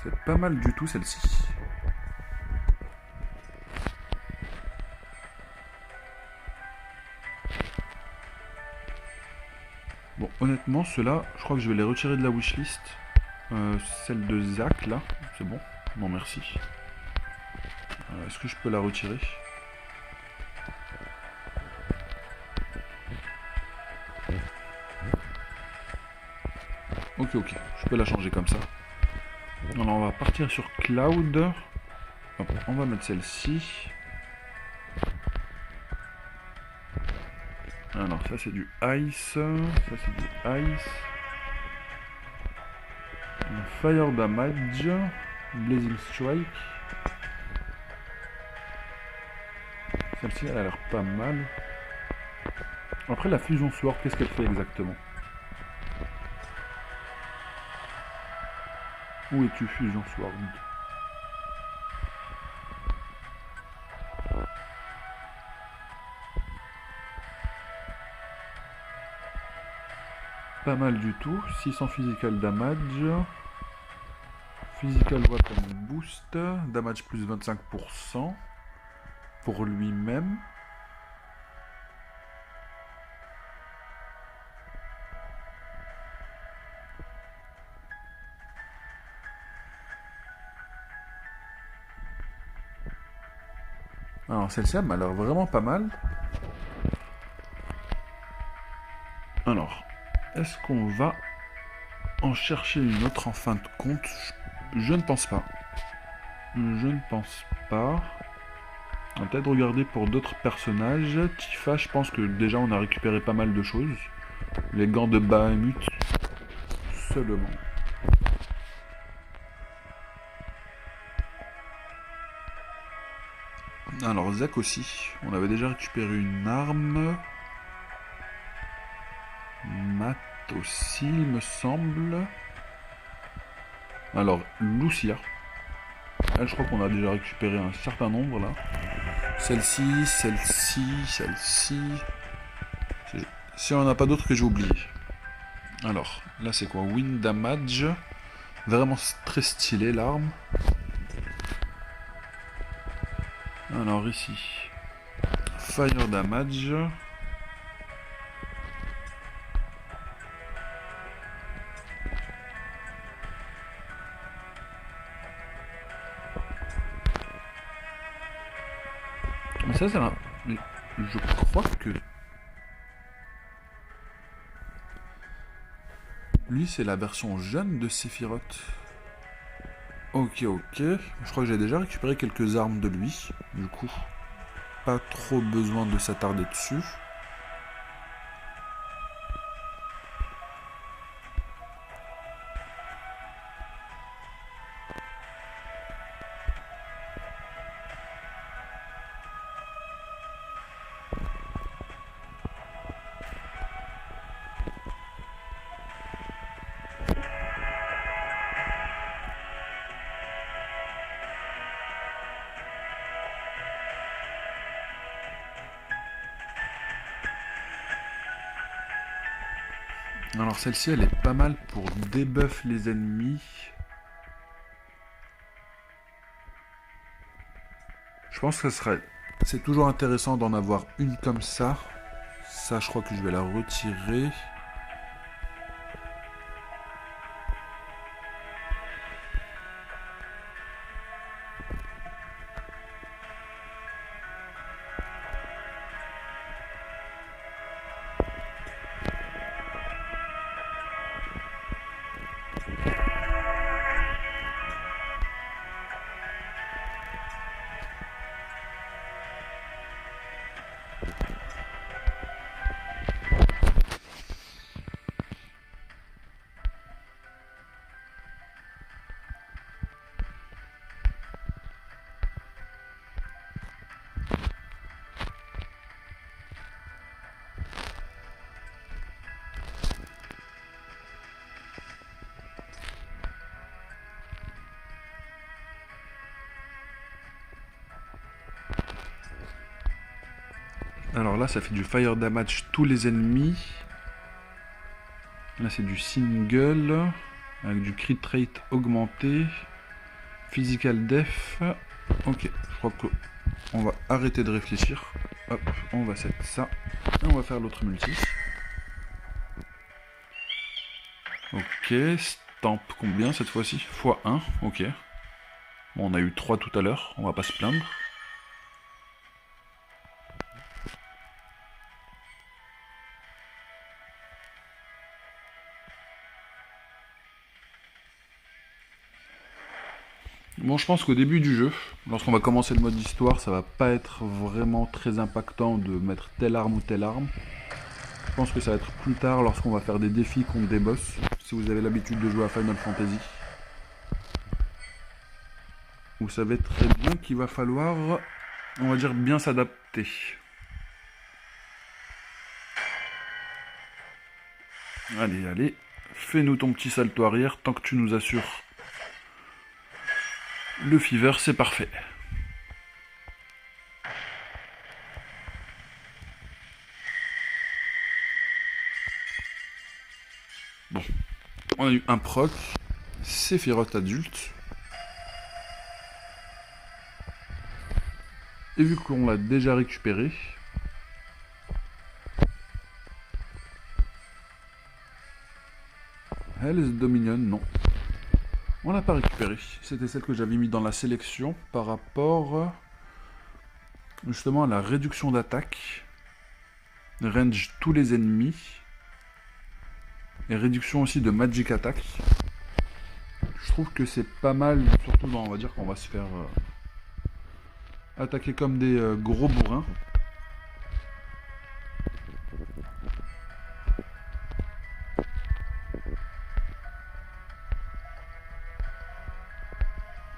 C'est pas mal du tout, celle-ci. Bon, honnêtement, ceux-là, je crois que je vais les retirer de la wishlist. Celle de Zach, là, c'est bon. Non, merci. Est-ce que je peux la retirer? Ok, je peux la changer comme ça. Alors, on va partir sur Cloud. Hop, on va mettre celle-ci. Alors, ça c'est du Ice. Ça c'est du Ice. Fire Damage. Blazing Strike. Celle-ci, elle a l'air pas mal. Après, la Fusion Sword, qu'est-ce qu'elle fait exactement? Où es-tu, Fusion Sword? pas mal du tout. 600 physical damage. Physical weapon boost. Damage plus 25% pour lui-même. Alors celle-ci m'a l'air vraiment pas mal. Alors, est-ce qu'on va en chercher une autre en fin de compte? Je ne pense pas. Je ne pense pas. On va peut-être regarder pour d'autres personnages. Tifa, je pense que déjà on a récupéré pas mal de choses. Les gants de Bahamut seulement. Alors Zack aussi. On avait déjà récupéré une arme. Matt aussi, il me semble. Alors, Lucia. Elle, je crois qu'on a déjà récupéré un certain nombre, là. Celle-ci, celle-ci, celle-ci... Si on n'en a pas d'autres que j'ai oublié. Alors, là, c'est quoi? Wind damage. Vraiment très stylé, l'arme. Alors, ici... Fire damage... Mais ça, c'est là. Mais je crois que... Lui, c'est la version jeune de Sephiroth. Ok, ok. Je crois que j'ai déjà récupéré quelques armes de lui. Du coup, pas trop besoin de s'attarder dessus. Alors celle-ci, elle est pas mal pour debuff les ennemis. Je pense que c'est toujours intéressant d'en avoir une comme ça. Ça, je crois que je vais la retirer. Alors là, ça fait du fire damage tous les ennemis. Là, c'est du single. Avec du crit rate augmenté. Physical def. Ok, je crois qu'on va arrêter de réfléchir. Hop, on va set ça. Et on va faire l'autre multi. Ok, stamp combien cette fois-ci? x1, ok. Bon, on a eu 3 tout à l'heure, on va pas se plaindre. Bon, je pense qu'au début du jeu, lorsqu'on va commencer le mode histoire, ça va pas être vraiment très impactant de mettre telle arme ou telle arme. Je pense que ça va être plus tard lorsqu'on va faire des défis contre des boss, si vous avez l'habitude de jouer à Final Fantasy. Vous savez très bien qu'il va falloir, on va dire, bien s'adapter. Allez, allez, fais-nous ton petit salto arrière, tant que tu nous assures le fever, c'est parfait. Bon, on a eu un proc, Sephiroth adulte. Et vu qu'on l'a déjà récupéré, Hell's Dominion, non. On l'a pas récupéré. C'était celle que j'avais mis dans la sélection par rapport justement à la réduction d'attaque, range tous les ennemis, et réduction aussi de magic attack. Je trouve que c'est pas mal, surtout dans, on va dire qu'on va se faire attaquer comme des gros bourrins.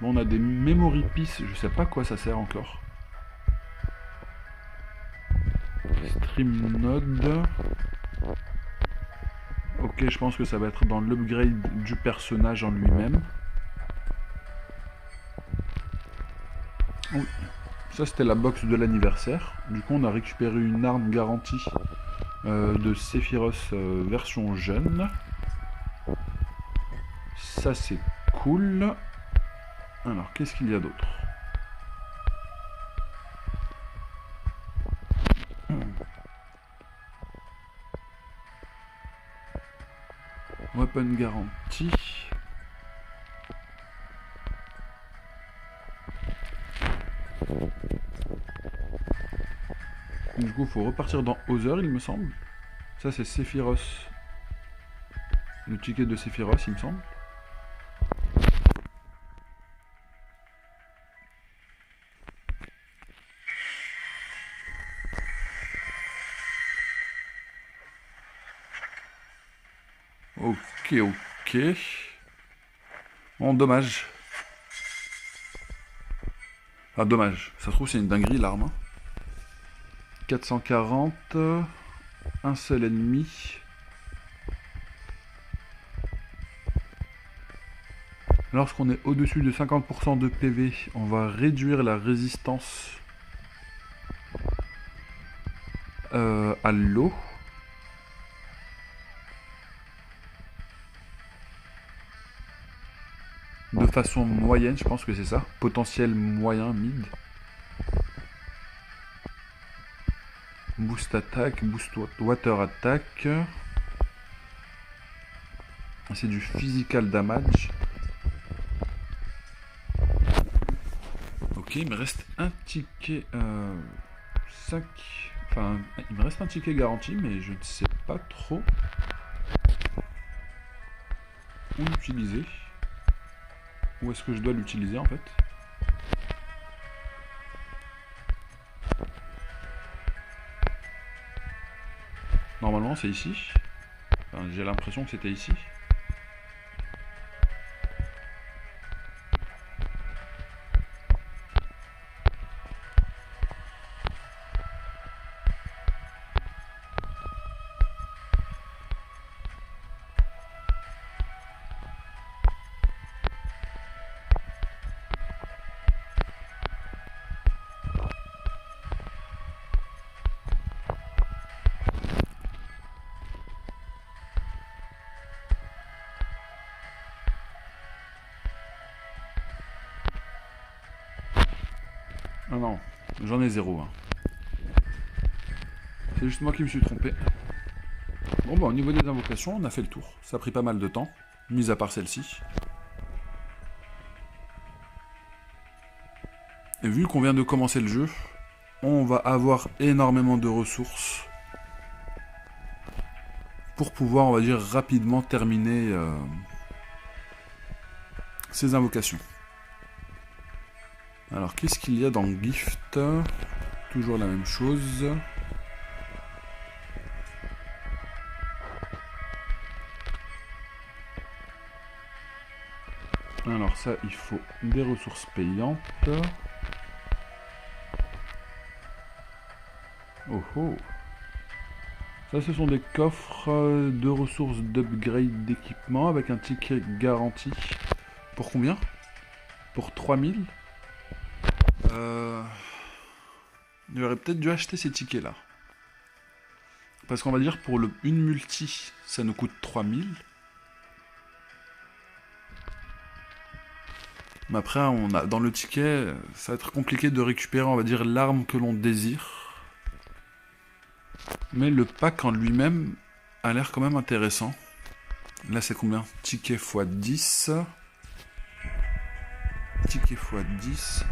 Bon, on a des memory pieces, je sais pas à quoi ça sert encore. Stream node. Ok, je pense que ça va être dans l'upgrade du personnage en lui-même. Oui. Ça c'était la box de l'anniversaire. Du coup on a récupéré une arme garantie de Sephiroth version jeune. Ça c'est cool. Alors qu'est-ce qu'il y a d'autre? Weapon garantie. Du coup, il faut repartir dans Other, il me semble. Ça, c'est Sephiroth. Le ticket de Sephiroth, il me semble. Ok, ok. Bon, dommage. Ah, dommage. Ça se trouve, c'est une dinguerie, l'arme. Hein. 440. Un seul ennemi. Lorsqu'on est au-dessus de 50% de PV, on va réduire la résistance à l'eau. De façon moyenne, je pense que c'est ça. Potentiel moyen, mid. Boost attack, boost water attack. C'est du physical damage. Ok, il me reste un ticket 5. Enfin, il me reste un ticket garanti, mais je ne sais pas trop où l'utiliser. Où est-ce que je dois l'utiliser en fait? Normalement c'est ici. Enfin, j'ai l'impression que c'était ici. Ah non, j'en ai 0. Hein. C'est juste moi qui me suis trompé. Bon bah au niveau des invocations, on a fait le tour. Ça a pris pas mal de temps, mis à part celle-ci. Et vu qu'on vient de commencer le jeu, on va avoir énormément de ressources pour pouvoir, on va dire, rapidement terminer ces invocations. Alors, qu'est-ce qu'il y a dans Gift? Toujours la même chose. Alors ça, il faut des ressources payantes. Oh oh. Ça, ce sont des coffres de ressources d'upgrade d'équipement avec un ticket garanti. Pour combien? Pour 3000. J'aurais peut-être dû acheter ces tickets là. Parce qu'on va dire pour une multi, ça nous coûte 3000. Mais après, dans le ticket, ça va être compliqué de récupérer, on va dire, l'arme que l'on désire. Mais le pack en lui-même a l'air quand même intéressant. Là, c'est combien? Ticket x 10. Ticket x 10.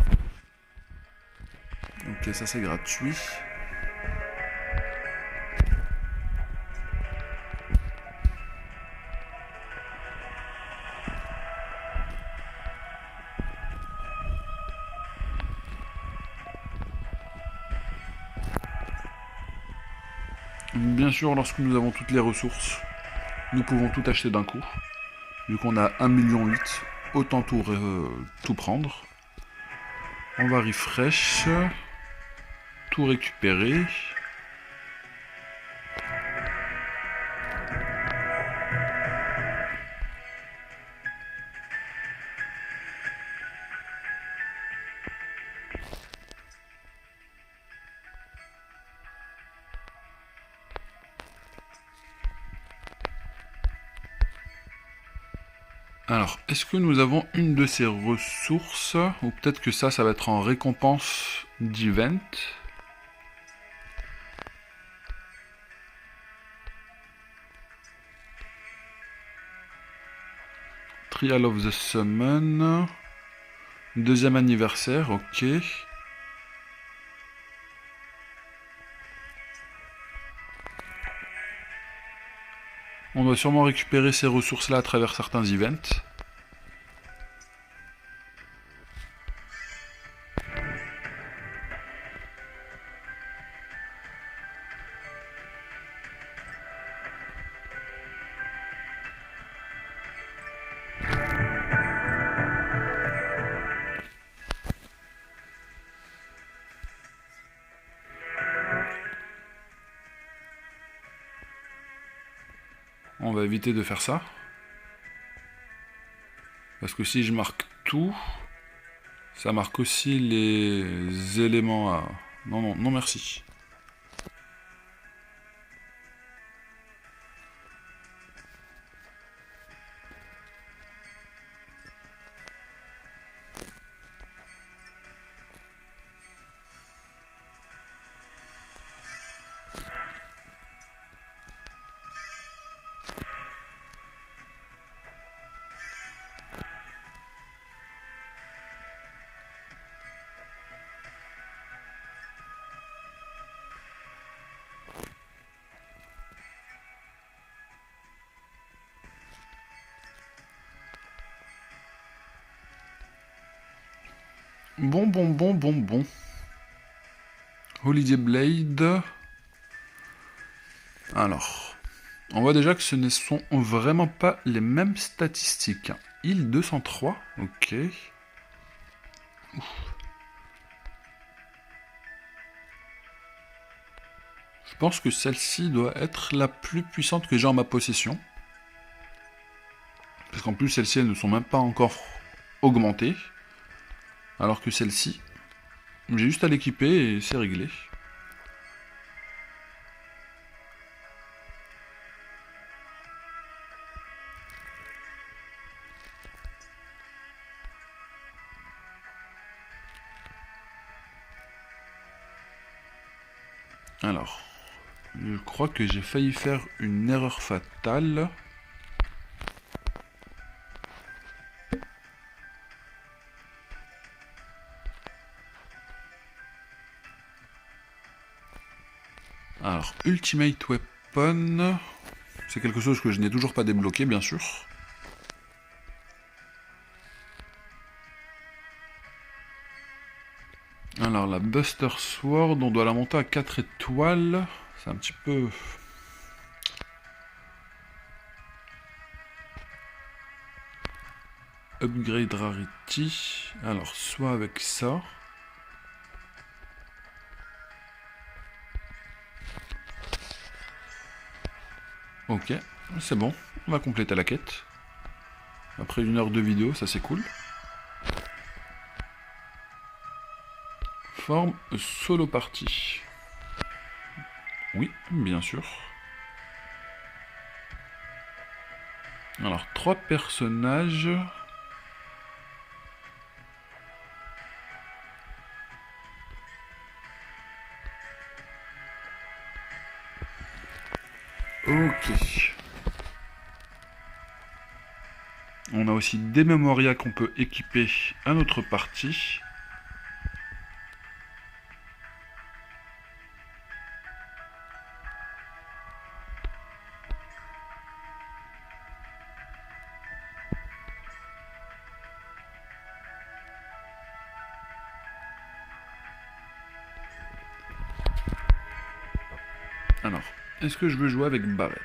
Ok, ça c'est gratuit. Bien sûr, lorsque nous avons toutes les ressources, nous pouvons tout acheter d'un coup. Vu qu'on a 1,8 million, autant tout prendre. On va refresh. Tout récupérer. Alors, est-ce que nous avons une de ces ressources? Ou peut-être que ça va être en récompense d'event. Trial of the Summon. Deuxième anniversaire, ok. On doit sûrement récupérer ces ressources-là à travers certains events. On va éviter de faire ça. Parce que si je marque tout, ça marque aussi les éléments à... Non, non, non merci. Bon. Holiday Blade. Alors, on voit déjà que ce ne sont vraiment pas les mêmes statistiques. Île 203, ok. Ouf. Je pense que celle-ci doit être la plus puissante que j'ai en ma possession. Parce qu'en plus, celles-ci, elles ne sont même pas encore augmentées. Alors que celle-ci, j'ai juste à l'équiper et c'est réglé. Alors, je crois que j'ai failli faire une erreur fatale. Alors, Ultimate Weapon, c'est quelque chose que je n'ai toujours pas débloqué, bien sûr. Alors, la Buster Sword, on doit la monter à 4 étoiles. C'est un petit peu... Upgrade Rarity. Alors, soit avec ça... Ok, c'est bon, on va compléter la quête. Après 1 heure de vidéo, ça c'est cool. Forme solo party. Oui, bien sûr. Alors, 3 personnages. Ok. On a aussi des Memoria qu'on peut équiper à notre partie. Alors, est-ce que je veux jouer avec Barrett?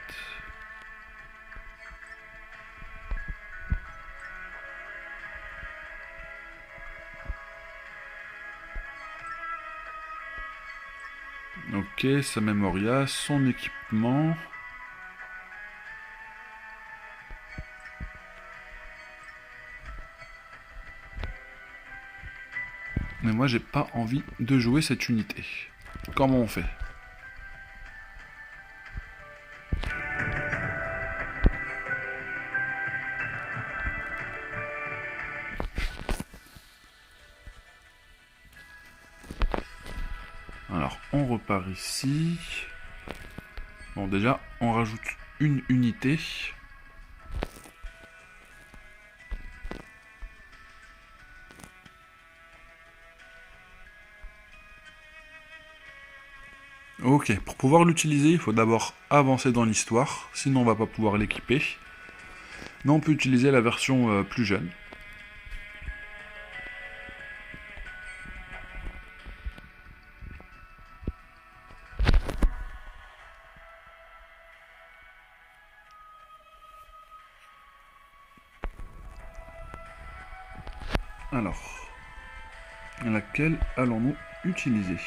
Ok, sa Memoria, son équipement. Mais moi, j'ai pas envie de jouer cette unité. Comment on fait? Alors, on repart ici. Bon, déjà, on rajoute une unité. Ok, pour pouvoir l'utiliser, il faut d'abord avancer dans l'histoire, sinon on va pas pouvoir l'équiper. Mais on peut utiliser la version plus jeune. Alors, laquelle allons-nous utiliser?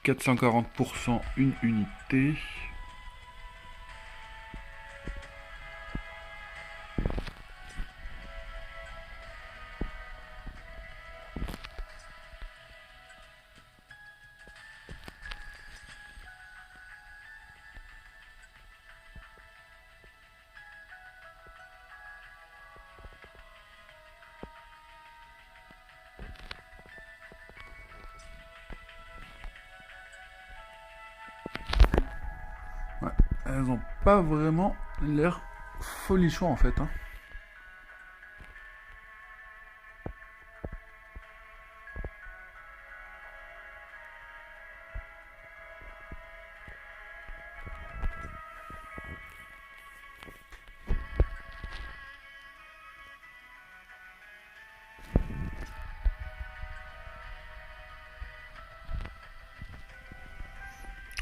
440% une unité. Ouais, elles ont pas vraiment l'air folichon en fait. Hein.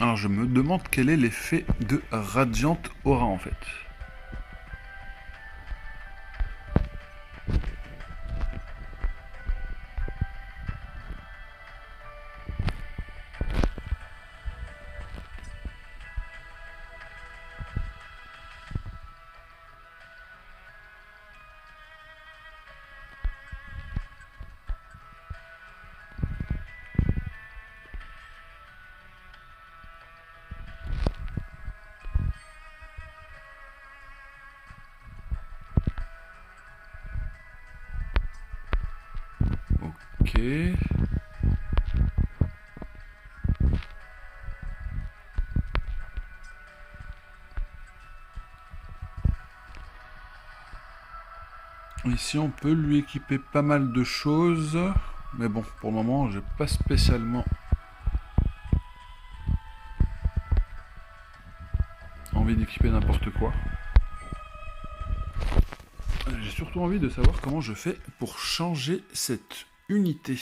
Alors je me demande quel est l'effet de Radiant Aura en fait. Ok. Ici on peut lui équiper pas mal de choses. Mais bon, pour le moment, j'ai pas spécialement envie d'équiper n'importe quoi. J'ai surtout envie de savoir comment je fais pour changer cette unité.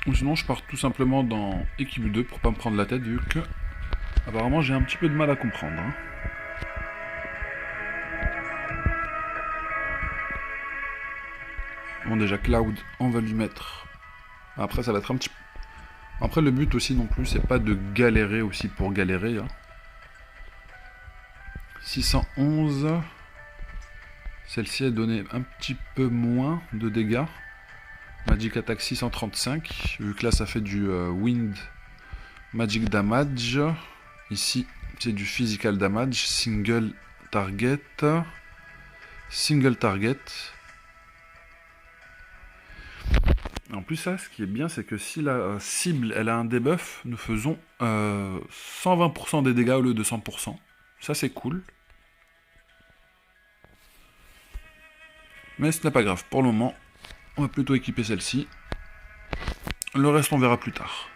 Ou sinon je pars tout simplement dans équipe 2 pour pas me prendre la tête vu que apparemment j'ai un petit peu de mal à comprendre. Hein. Bon, déjà, Cloud, on va lui mettre... Après, ça va être un petit... Après, le but aussi non plus, c'est pas de galérer aussi pour galérer. Hein. 611. Celle-ci a donné un petit peu moins de dégâts. Magic Attack 635. Vu que là, ça fait du Wind Magic Damage. Ici, c'est du Physical Damage. Single Target. Single Target. En plus, ça, ce qui est bien, c'est que si la cible elle a un debuff, nous faisons 120% des dégâts au lieu de 100%. Ça, c'est cool. Mais ce n'est pas grave. Pour le moment, on va plutôt équiper celle-ci. Le reste, on verra plus tard.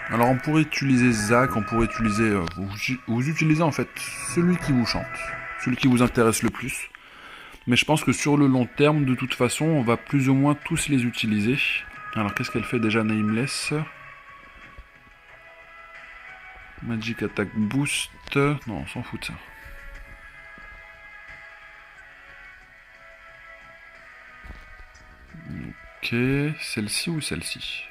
Alors on pourrait utiliser Zach, on pourrait utiliser... vous utilisez en fait celui qui vous chante, celui qui vous intéresse le plus. Mais je pense que sur le long terme, de toute façon, on va plus ou moins tous les utiliser. Alors qu'est-ce qu'elle fait déjà, Nameless? Magic Attack Boost... Non, on s'en fout de ça. Ok, celle-ci ou celle-ci?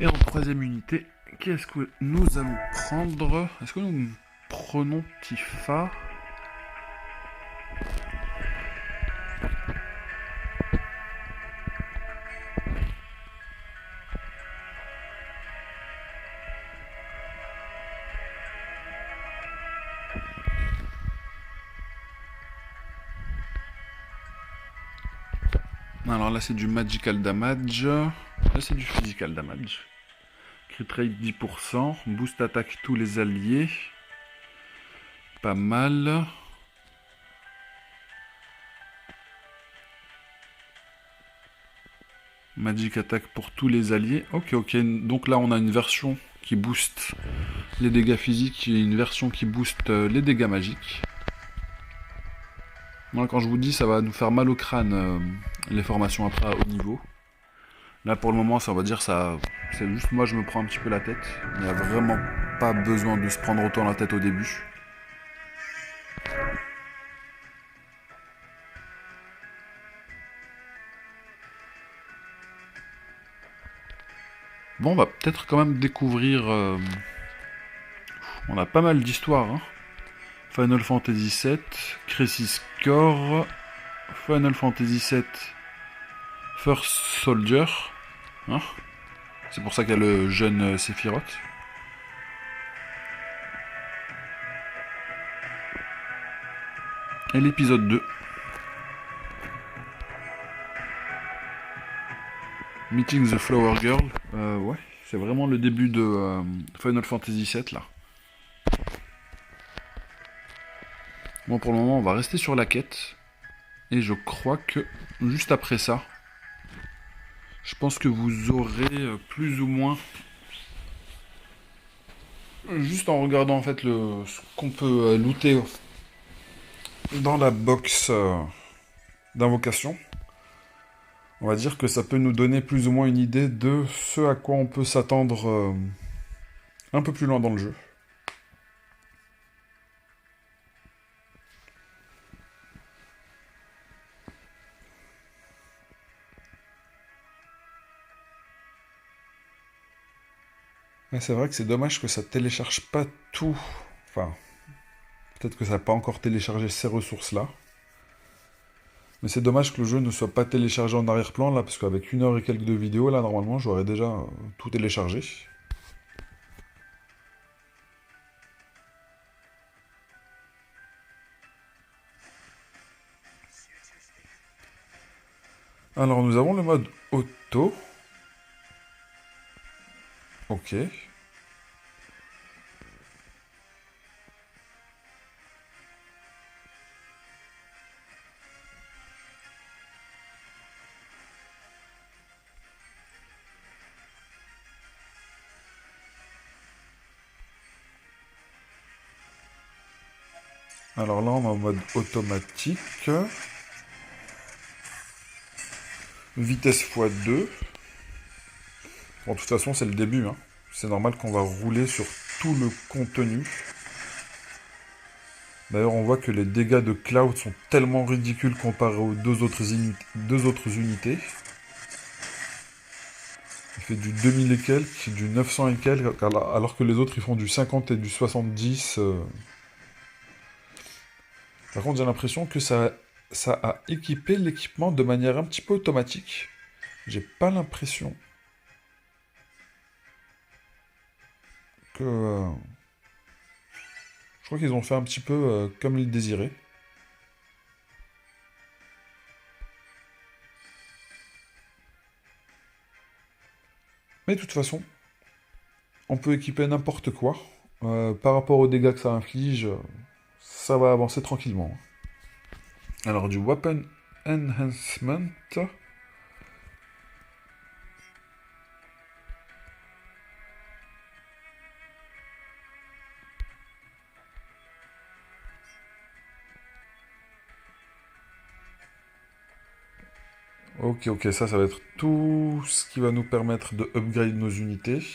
Et en troisième unité, qu'est-ce que nous allons prendre? Est-ce que nous prenons Tifa? Alors là c'est du Magical Damage, là c'est du Physical Damage. Crit rate 10%, boost attaque tous les alliés. Pas mal. Magic attack pour tous les alliés. Ok, donc là on a une version qui booste les dégâts physiques et une version qui booste les dégâts magiques. Moi, quand je vous dis ça va nous faire mal au crâne les formations après à haut niveau. Là pour le moment ça va dire ça, c'est juste moi je me prends un petit peu la tête. Il n'y a vraiment pas besoin de se prendre autant la tête au début. Bon, on va peut-être quand même découvrir... On a pas mal d'histoires. Hein. Final Fantasy VII, Crisis Core, Final Fantasy VII, First Soldier. Hein. C'est pour ça qu'il y a le jeune Sephiroth. Et l'épisode 2. Meeting the Flower Girl. Ouais, c'est vraiment le début de Final Fantasy VII là. Bon, pour le moment, on va rester sur la quête. Et je crois que juste après ça, je pense que vous aurez plus ou moins... Juste en regardant en fait ce qu'on peut looter dans la box d'invocation, on va dire que ça peut nous donner plus ou moins une idée de ce à quoi on peut s'attendre un peu plus loin dans le jeu. Ouais, c'est vrai que c'est dommage que ça télécharge pas tout. Enfin, peut-être que ça n'a pas encore téléchargé ces ressources-là. Mais c'est dommage que le jeu ne soit pas téléchargé en arrière-plan, là, parce qu'avec 1 heure et quelques de vidéo, là, normalement, j'aurais déjà tout téléchargé. Alors, nous avons le mode auto. Ok. Alors là, on est en mode automatique. Vitesse x2. Bon, de toute façon, c'est le début, hein. C'est normal qu'on va rouler sur tout le contenu. D'ailleurs, on voit que les dégâts de Cloud sont tellement ridicules comparés aux deux autres unités. Il fait du 2000 et quelques, du 900 et quelques, alors que les autres, ils font du 50 et du 70. Par contre, j'ai l'impression que ça a équipé l'équipement de manière un petit peu automatique. J'ai pas l'impression que... je crois qu'ils ont fait un petit peu comme ils désiraient. Mais de toute façon, on peut équiper n'importe quoi. Par rapport aux dégâts que ça inflige, ça va avancer tranquillement. Alors, du Weapon Enhancement. Ok, ça va être tout ce qui va nous permettre de upgrade nos unités.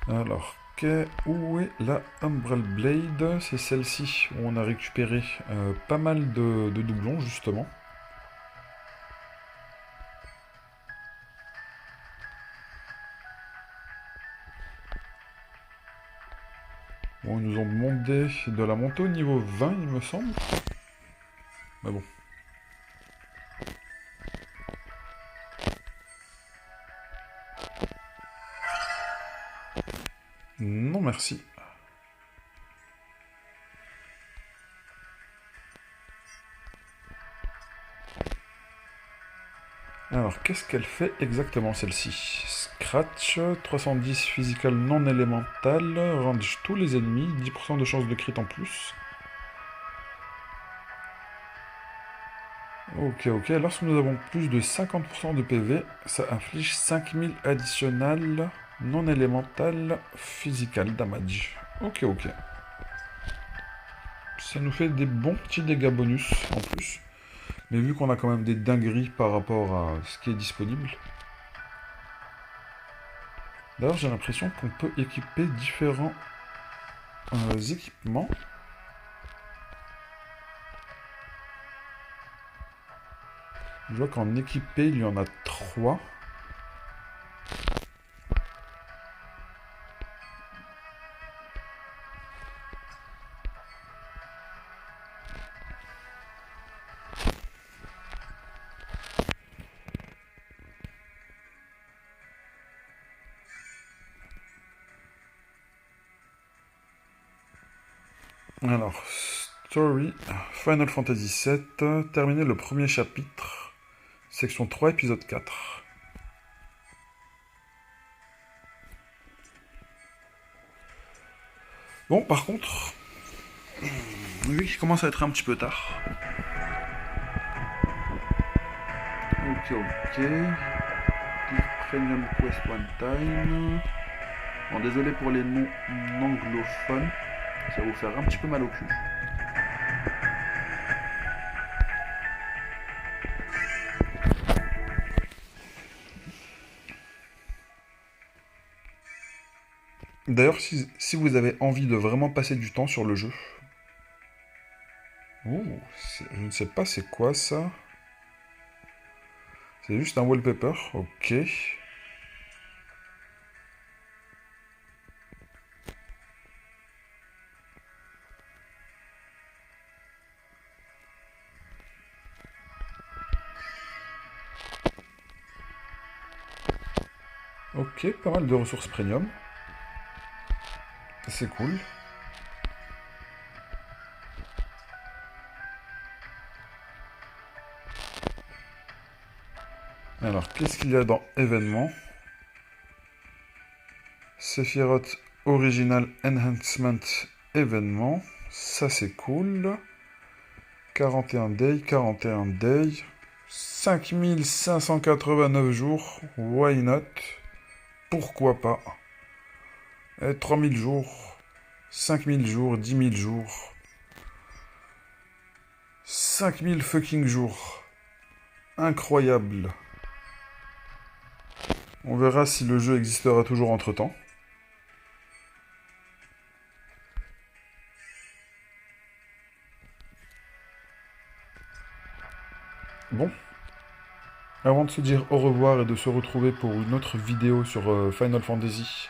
Alors, où est la Umbral Blade? C'est celle-ci où on a récupéré pas mal de doublons, justement. Bon, ils nous ont demandé de la monter au niveau 20, il me semble. Mais bon. Non, merci. Alors, qu'est-ce qu'elle fait exactement, celle-ci? Scratch, 310 physical non élémental, range tous les ennemis, 10% de chance de crit en plus. Ok, lorsque nous avons plus de 50% de PV, ça inflige 5000 additionnel non élémental physical damage. Ok. Ça nous fait des bons petits dégâts bonus en plus. Mais vu qu'on a quand même des dingueries par rapport à ce qui est disponible. D'ailleurs, j'ai l'impression qu'on peut équiper différents équipements. Je vois qu'en équipé, il y en a 3. Alors, Story, Final Fantasy VII, terminer le premier chapitre, section 3, épisode 4. Bon, par contre, vu qu'il commence à être un petit peu tard. Ok. Premium Quest One Time. Bon, désolé pour les noms anglophones. Ça va vous faire un petit peu mal au cul. D'ailleurs, si vous avez envie de vraiment passer du temps sur le jeu... Oh, je ne sais pas c'est quoi ça. C'est juste un wallpaper, ok. Ok, pas mal de ressources premium. C'est cool. Alors, qu'est-ce qu'il y a dans événements? Sephiroth Original Enhancement événement. Ça c'est cool. 41 day, 41 day. 5589 jours. Why not? Pourquoi pas? 3000 jours. 5000 jours, 10 000 jours. 5000 fucking jours. Incroyable. On verra si le jeu existera toujours entre-temps. Bon. Avant de se dire au revoir et de se retrouver pour une autre vidéo sur Final Fantasy,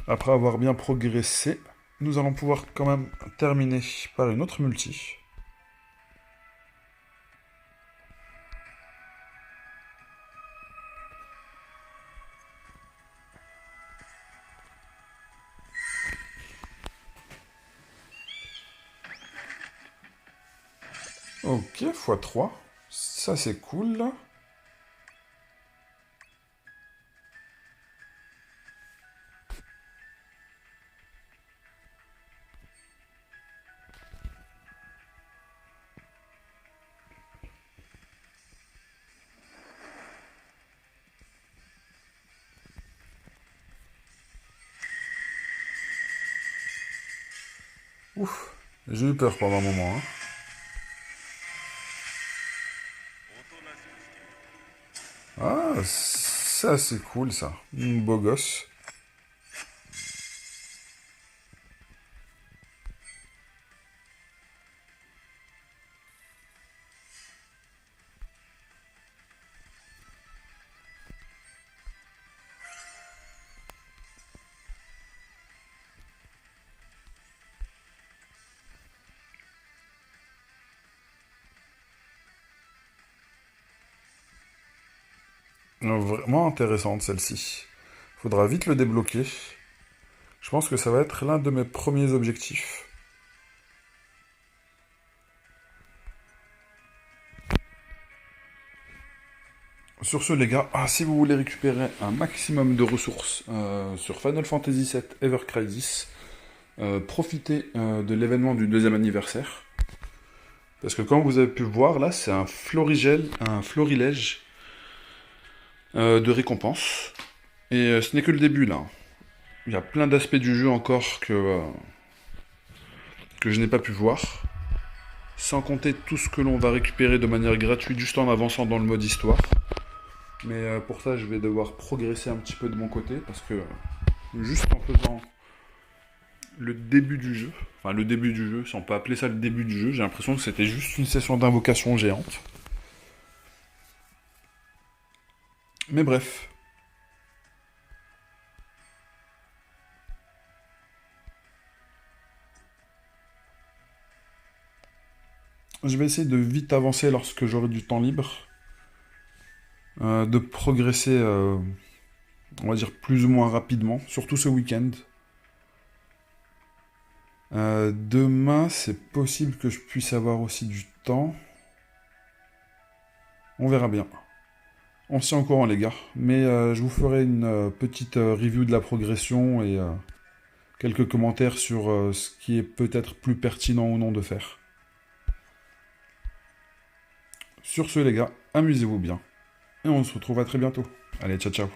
après avoir bien progressé, nous allons pouvoir quand même terminer par une autre multi. Ok, x3. Ça c'est cool. Ouf, j'ai eu peur pendant un moment. Hein. Ah, ça c'est cool ça. Beau gosse. Vraiment intéressante celle-ci. Faudra vite le débloquer. Je pense que ça va être l'un de mes premiers objectifs. Sur ce les gars, si vous voulez récupérer un maximum de ressources sur Final Fantasy VII Ever Crisis, profitez de l'événement du 2e anniversaire. Parce que comme vous avez pu voir là, c'est un florilège de récompenses. Et ce n'est que le début là. Il y a plein d'aspects du jeu encore que je n'ai pas pu voir. Sans compter tout ce que l'on va récupérer de manière gratuite juste en avançant dans le mode histoire. Mais pour ça, je vais devoir progresser un petit peu de mon côté. Parce que juste en faisant le début du jeu, enfin le début du jeu, si on peut appeler ça le début du jeu, j'ai l'impression que c'était juste une session d'invocation géante. Mais bref. Je vais essayer de vite avancer lorsque j'aurai du temps libre. De progresser, on va dire, plus ou moins rapidement, surtout ce week-end. Demain, c'est possible que je puisse avoir aussi du temps. On verra bien. On se tient au courant, les gars. Mais je vous ferai une petite review de la progression et quelques commentaires sur ce qui est peut-être plus pertinent ou non de faire. Sur ce, les gars, amusez-vous bien. Et on se retrouve à très bientôt. Allez, ciao, ciao.